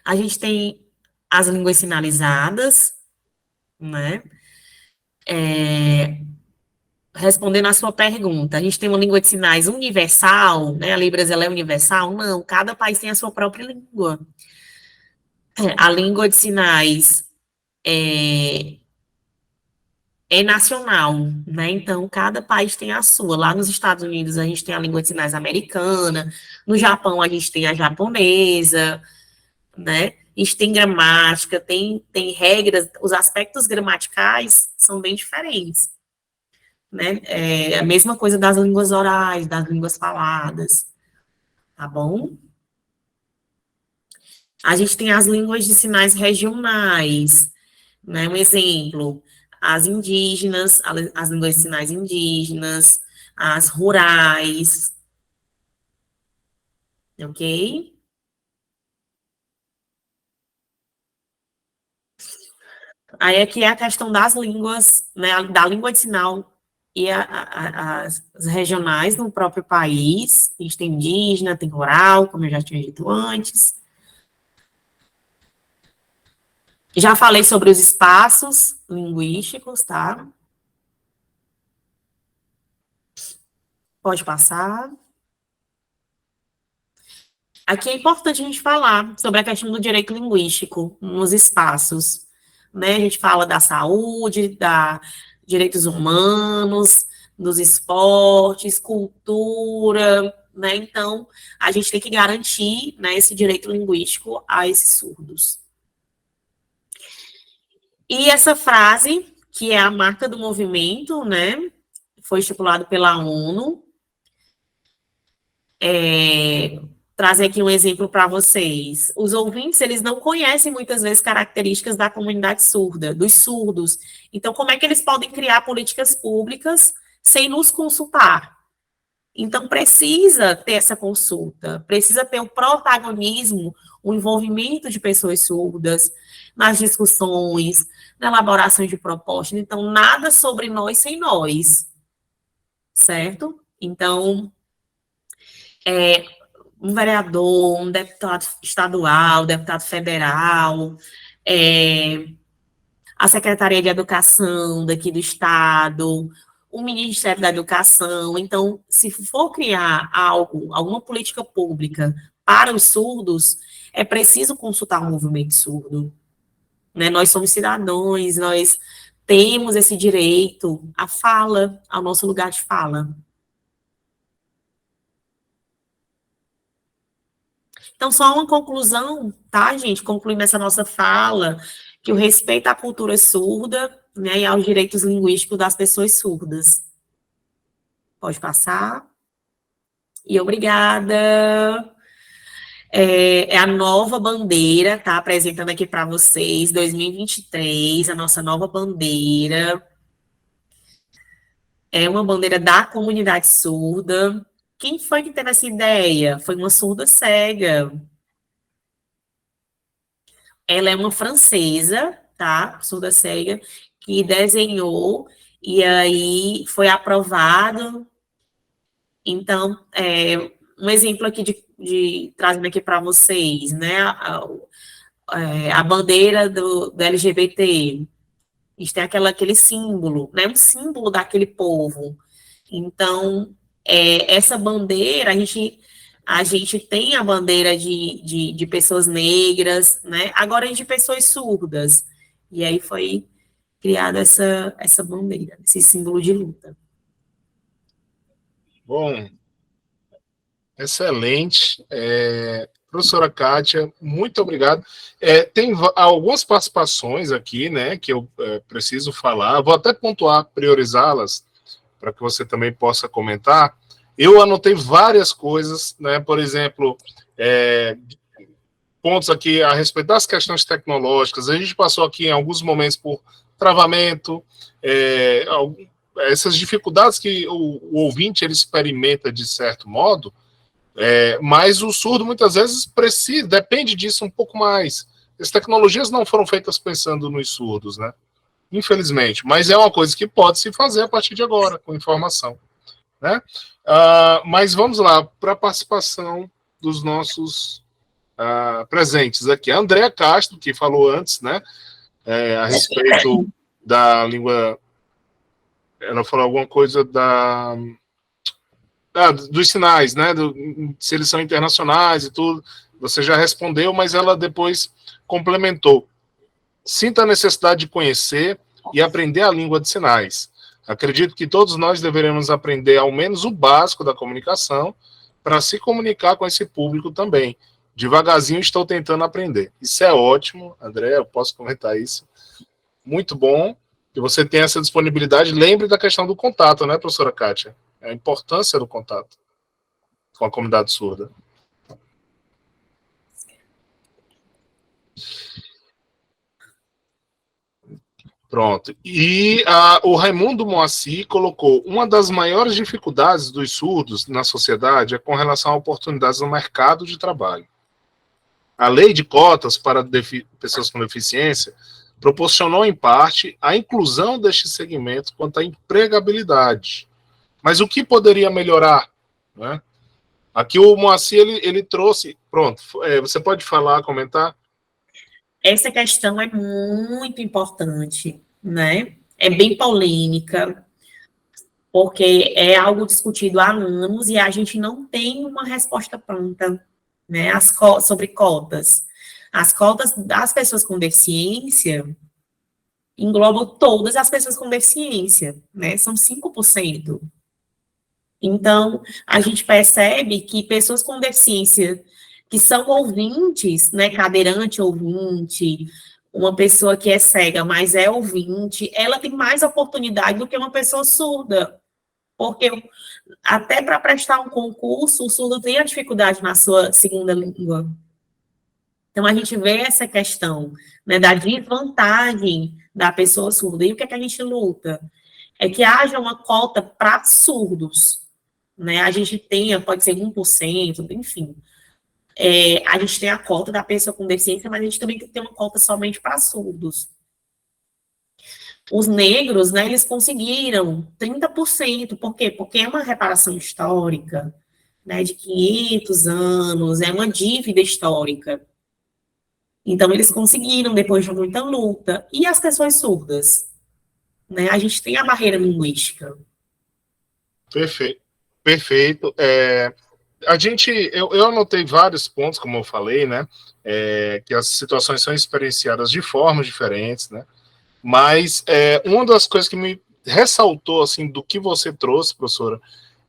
A gente tem as línguas sinalizadas, né? Respondendo à sua pergunta, a gente tem uma língua de sinais universal, né? A Libras, ela é universal? Não, cada país tem a sua própria língua. A língua de sinais é nacional, né? Então, cada país tem a sua. Lá nos Estados Unidos, a gente tem a língua de sinais americana, no Japão, a gente tem a japonesa, né? A gente tem gramática, tem regras, os aspectos gramaticais são bem diferentes, né? É a mesma coisa das línguas orais, das línguas faladas, tá bom? A gente tem as línguas de sinais regionais, né? Um exemplo, as indígenas, as línguas de sinais indígenas, as rurais, ok? Aí aqui é a questão das línguas, né, da língua de sinal e as regionais no próprio país. A gente tem indígena, tem rural, como eu já tinha dito antes. Já falei sobre os espaços linguísticos, tá? Pode passar. Aqui é importante a gente falar sobre a questão do direito linguístico nos espaços, né? A gente fala da saúde, da direitos humanos, dos esportes, cultura, né? Então, a gente tem que garantir, né, esse direito linguístico a esses surdos. E essa frase, que é a marca do movimento, né, foi estipulado pela ONU, trazer aqui um exemplo para vocês. Os ouvintes, eles não conhecem muitas vezes características da comunidade surda, dos surdos. Então, como é que eles podem criar políticas públicas sem nos consultar? Então, precisa ter essa consulta, precisa ter o protagonismo, o envolvimento de pessoas surdas nas discussões, na elaboração de propostas. Então, nada sobre nós sem nós, certo? Então, um vereador, um deputado estadual, deputado federal, a Secretaria de Educação daqui do Estado, o Ministério da Educação. Então, se for criar algo, alguma política pública para os surdos, é preciso consultar o movimento surdo. Né? Nós somos cidadãos, nós temos esse direito à fala, ao nosso lugar de fala. Então, só uma conclusão, tá, gente? Concluindo essa nossa fala, que o respeito à cultura surda, né, e aos direitos linguísticos das pessoas surdas. Pode passar. E obrigada. É a nova bandeira, tá? Apresentando aqui para vocês, 2023, a nossa nova bandeira. É uma bandeira da comunidade surda. Quem foi que teve essa ideia? Foi uma surda cega. Ela é uma francesa, tá? Surda cega, que desenhou e aí foi aprovado. Então, um exemplo aqui trazendo aqui para vocês, né, a bandeira do LGBT, a gente tem aquele símbolo, né, um símbolo daquele povo. Então, essa bandeira, a gente tem a bandeira de pessoas negras, né, agora de pessoas surdas, e aí foi criada essa bandeira, esse símbolo de luta. Bom, excelente. Professora Kátia, muito obrigado. Tem algumas participações aqui, né, que eu preciso falar. Vou até pontuar, priorizá-las, para que você também possa comentar. Eu anotei várias coisas, né, por exemplo, pontos aqui a respeito das questões tecnológicas. A gente passou aqui em alguns momentos por travamento, essas dificuldades que o ouvinte ele experimenta de certo modo, mas o surdo muitas vezes depende disso um pouco mais. As tecnologias não foram feitas pensando nos surdos, né? Infelizmente, mas é uma coisa que pode se fazer a partir de agora, com informação, né? Mas vamos lá, para a participação dos nossos presentes aqui. A Andréa Castro, que falou antes, né, a respeito da língua, ela falou alguma coisa dos sinais, né, se eles são internacionais e tudo, você já respondeu, mas ela depois complementou. Sinta a necessidade de conhecer e aprender a língua de sinais. Acredito que todos nós deveremos aprender ao menos o básico da comunicação para se comunicar com esse público também. Devagarzinho estou tentando aprender. Isso é ótimo, André, eu posso comentar isso. Muito bom que você tenha essa disponibilidade. Lembre da questão do contato, né, professora Kátia? A importância do contato com a comunidade surda. Pronto. E o Raimundo Moacir colocou: uma das maiores dificuldades dos surdos na sociedade é com relação a oportunidades no mercado de trabalho. A lei de cotas para pessoas com deficiência proporcionou, em parte, a inclusão deste segmento quanto à empregabilidade. Mas o que poderia melhorar? Né? Aqui o Moacir ele trouxe... Pronto, você pode falar, comentar? Essa questão é muito importante, né? É bem polêmica, porque é algo discutido há anos e a gente não tem uma resposta pronta, né? Sobre cotas. As cotas das pessoas com deficiência englobam todas as pessoas com deficiência, né? São 5%. Então, a gente percebe que pessoas com deficiência que são ouvintes, né, cadeirante ouvinte, uma pessoa que é cega, mas é ouvinte, ela tem mais oportunidade do que uma pessoa surda, porque até para prestar um concurso, o surdo tem a dificuldade na sua segunda língua. Então, a gente vê essa questão, né, da desvantagem da pessoa surda. E o que é que a gente luta? É que haja uma cota para surdos, né? A gente tenha, pode ser 1%, enfim. A gente tem a cota da pessoa com deficiência, mas a gente também tem que ter uma cota somente para surdos. Os negros, né, eles conseguiram 30%. Por quê? Porque é uma reparação histórica, né, de 500 anos, é uma dívida histórica. Então, eles conseguiram, depois de muita luta. E as pessoas surdas? Né, a gente tem a barreira linguística. Perfeito. Perfeito. Eu anotei vários pontos, como eu falei, né? Que as situações são experienciadas de formas diferentes, né? Mas uma das coisas que me ressaltou, assim, do que você trouxe, professora,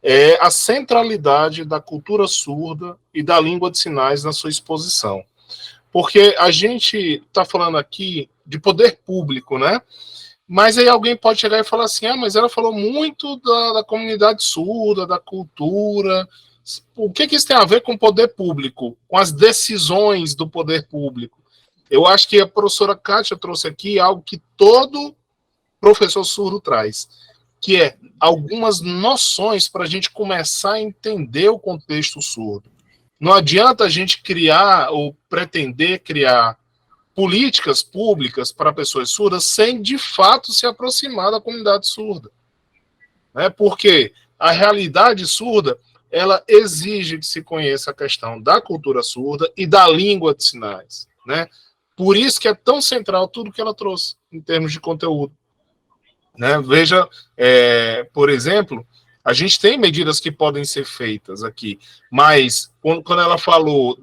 é a centralidade da cultura surda e da língua de sinais na sua exposição. Porque a gente está falando aqui de poder público, né? Mas aí alguém pode chegar e falar assim, mas ela falou muito da comunidade surda, da cultura. O que isso tem a ver com o poder público, com as decisões do poder público? Eu acho que a professora Kátia trouxe aqui algo que todo professor surdo traz, que é algumas noções para a gente começar a entender o contexto surdo. Não adianta a gente criar ou pretender criar políticas públicas para pessoas surdas sem, de fato, se aproximar da comunidade surda. Né? Porque a realidade surda, ela exige que se conheça a questão da cultura surda e da língua de sinais. Né? Por isso que é tão central tudo que ela trouxe, em termos de conteúdo. Né? Veja, por exemplo, a gente tem medidas que podem ser feitas aqui, mas quando ela falou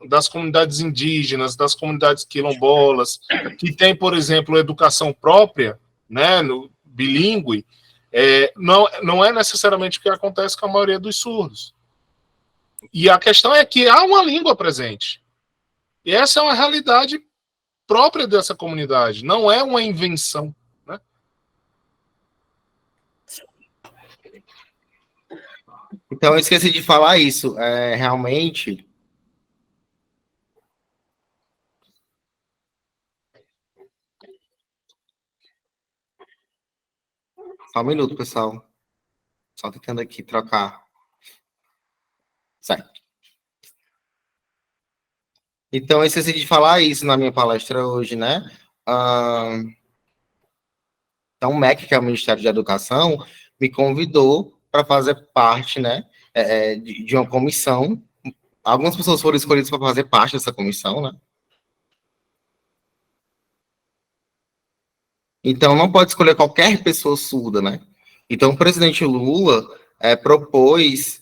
das comunidades indígenas, das comunidades quilombolas, que tem, por exemplo, educação própria, né, no bilíngue, não é necessariamente o que acontece com a maioria dos surdos. E a questão é que há uma língua presente. E essa é uma realidade própria dessa comunidade, não é uma invenção. Então, eu esqueci de falar isso. Realmente. Só um minuto, pessoal. Só tentando aqui trocar. Certo. Então, eu esqueci de falar isso na minha palestra hoje, né? Então, o MEC, que é o Ministério da Educação, me convidou para fazer parte, né, de uma comissão. Algumas pessoas foram escolhidas para fazer parte dessa comissão, né? Então, não pode escolher qualquer pessoa surda, né? Então, o presidente Lula propôs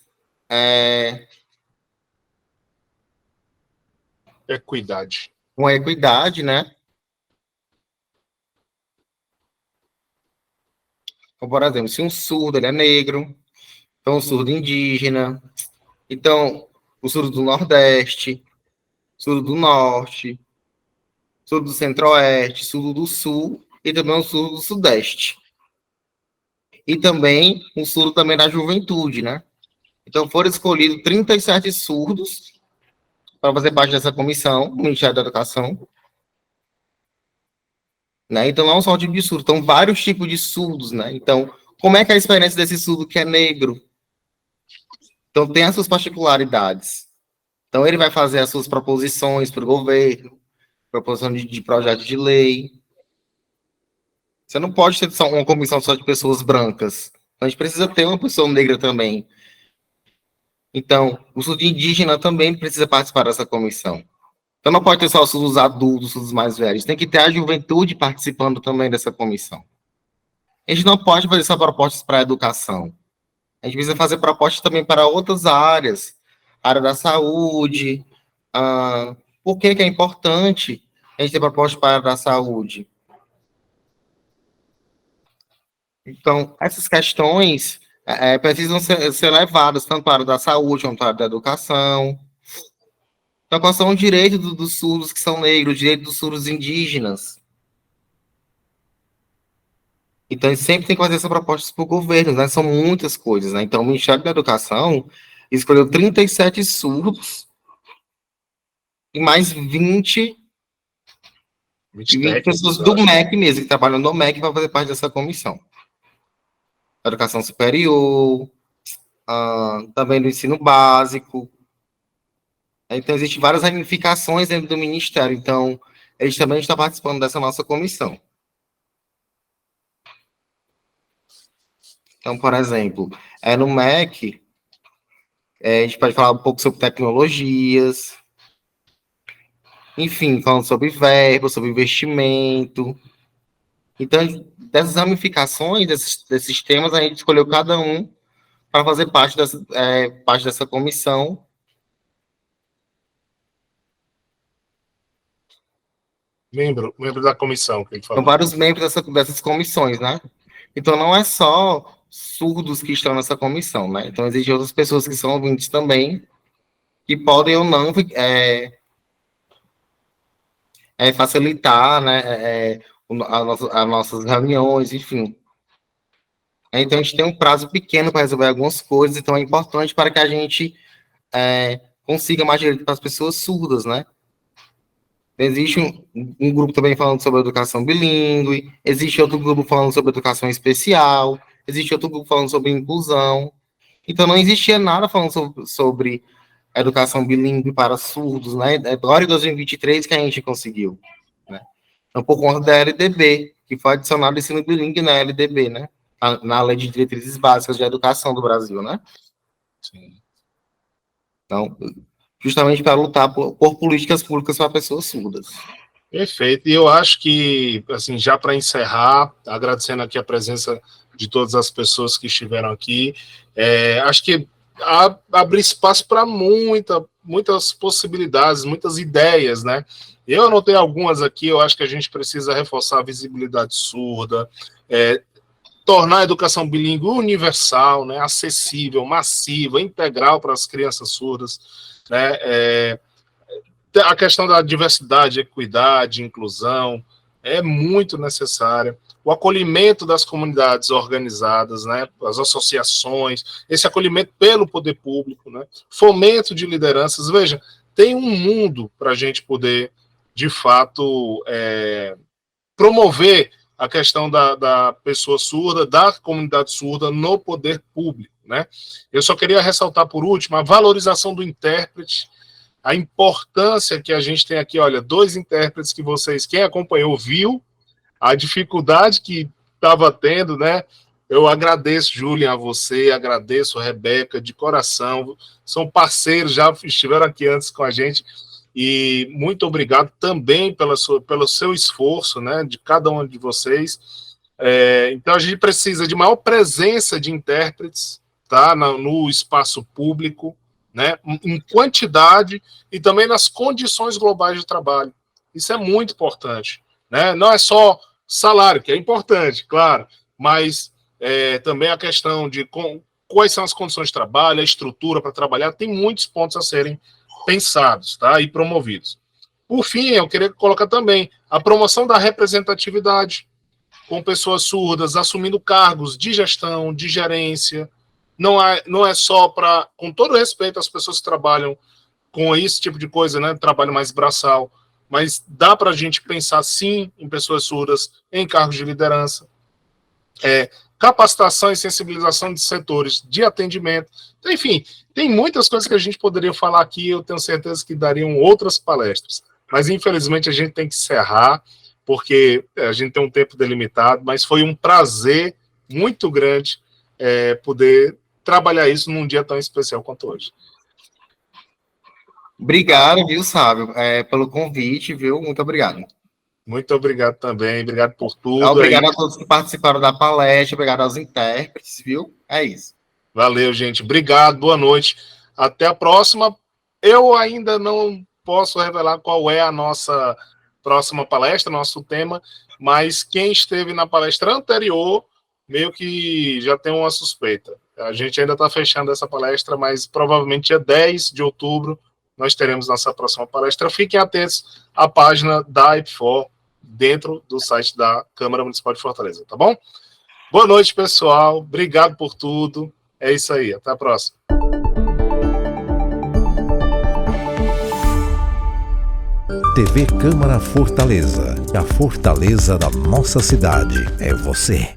Equidade. uma equidade, né? Então, por exemplo, se um surdo ele é negro, então um surdo indígena, então o surdo do Nordeste, surdo do Norte, surdo do Centro-Oeste, surdo do Sul e também o surdo do Sudeste. E também um surdo também da juventude, né? Então foram escolhidos 37 surdos para fazer parte dessa comissão, do Ministério da Educação. Né? Então não só o tipo de surdo, então vários tipos de surdos, né? Então, como é que é a experiência desse surdo que é negro? Então tem as suas particularidades. Então ele vai fazer as suas proposições para o governo, proposição de projeto de lei. Você não pode ter só uma comissão só de pessoas brancas. A gente precisa ter uma pessoa negra também. Então, o surdo indígena também precisa participar dessa comissão. Então, não pode ter só os surdos adultos, os surdos mais velhos. Tem que ter a juventude participando também dessa comissão. A gente não pode fazer só propostas para a educação. A gente precisa fazer propostas também para outras áreas. A área da saúde. Por que é importante a gente ter propostas para a área da saúde? Então, essas questões precisam ser levadas tanto para a área da saúde quanto para a área da educação. Então, quais são os direitos dos surdos que são negros, os direitos dos surdos indígenas? Então, sempre tem que fazer essas propostas para o governo, né? São muitas coisas, né? Então, o Ministério da Educação escolheu 37 surdos e mais 20 pessoas do MEC mesmo, que trabalham no MEC para fazer parte dessa comissão. Educação superior, também do ensino básico. Então, existem várias ramificações dentro do Ministério. Então, eles também estão participando dessa nossa comissão. Então, por exemplo, no MEC, a gente pode falar um pouco sobre tecnologias, enfim, falando sobre verbo, sobre investimento. Então, dessas ramificações, desses temas, a gente escolheu cada um para fazer parte dessa comissão. Membro da comissão que ele falou. São vários membros dessas comissões, né? Então, não é só surdos que estão nessa comissão, né? Então, existem outras pessoas que são ouvintes também, que podem ou não facilitar, né, as nossas reuniões, enfim. Então, a gente tem um prazo pequeno para resolver algumas coisas, então é importante para que a gente consiga mais direito para as pessoas surdas, né? Existe um grupo também falando sobre educação bilíngue, existe outro grupo falando sobre educação especial, existe outro grupo falando sobre inclusão. Então, não existia nada falando sobre educação bilíngue para surdos, né? Agora, em 2023, que a gente conseguiu. Então, por conta da LDB, que foi adicionado o ensino bilíngue na LDB, né? Na Lei de Diretrizes Básicas de Educação do Brasil, né? Sim. Então, justamente para lutar por políticas públicas para pessoas surdas. Perfeito. E eu acho que, assim, já para encerrar, agradecendo aqui a presença de todas as pessoas que estiveram aqui, acho que abre espaço para muitas possibilidades, muitas ideias, né? Eu anotei algumas aqui, eu acho que a gente precisa reforçar a visibilidade surda, tornar a educação bilíngue universal, né, acessível, massiva, integral para as crianças surdas, né? A questão da diversidade, equidade, inclusão é muito necessária. O acolhimento das comunidades organizadas, né, as associações, esse acolhimento pelo poder público, né, fomento de lideranças. Veja, tem um mundo para a gente poder, de fato, promover a questão da pessoa surda, da comunidade surda no poder público, né? Eu só queria ressaltar, por último, a valorização do intérprete, a importância que a gente tem aqui, olha, 2 intérpretes que vocês, quem acompanhou, viu a dificuldade que estava tendo, né? Eu agradeço, Julian, a você, agradeço, Rebeca, de coração, são parceiros, já estiveram aqui antes com a gente, e muito obrigado também pelo seu esforço, né, de cada um de vocês. Então, a gente precisa de maior presença de intérpretes, tá, no espaço público, né, em quantidade e também nas condições globais de trabalho. Isso é muito importante, né? Não é só salário, que é importante, claro, mas também a questão de quais são as condições de trabalho, a estrutura para trabalhar, tem muitos pontos a serem pensados, tá, e promovidos. Por fim, eu queria colocar também a promoção da representatividade com pessoas surdas assumindo cargos de gestão, de gerência. Não é só para, com todo respeito às pessoas que trabalham com esse tipo de coisa, né, trabalho mais braçal, mas dá para a gente pensar, sim, em pessoas surdas em cargos de liderança, capacitação e sensibilização de setores de atendimento. Então, enfim, tem muitas coisas que a gente poderia falar aqui, eu tenho certeza que dariam outras palestras, mas infelizmente a gente tem que encerrar, porque a gente tem um tempo delimitado, mas foi um prazer muito grande poder trabalhar isso num dia tão especial quanto hoje. Obrigado, viu, Sábio, pelo convite, viu? Muito obrigado. Muito obrigado também, obrigado por tudo. Obrigado a todos que participaram da palestra, obrigado aos intérpretes, viu? É isso. Valeu, gente. Obrigado, boa noite. Até a próxima. Eu ainda não posso revelar qual é a nossa próxima palestra, nosso tema, mas quem esteve na palestra anterior, meio que já tem uma suspeita. A gente ainda está fechando essa palestra, mas provavelmente dia 10 de outubro nós teremos nossa próxima palestra. Fiquem atentos à página da IP4 dentro do site da Câmara Municipal de Fortaleza, tá bom? Boa noite, pessoal. Obrigado por tudo. É isso aí. Até a próxima. TV Câmara Fortaleza. A fortaleza da nossa cidade é você.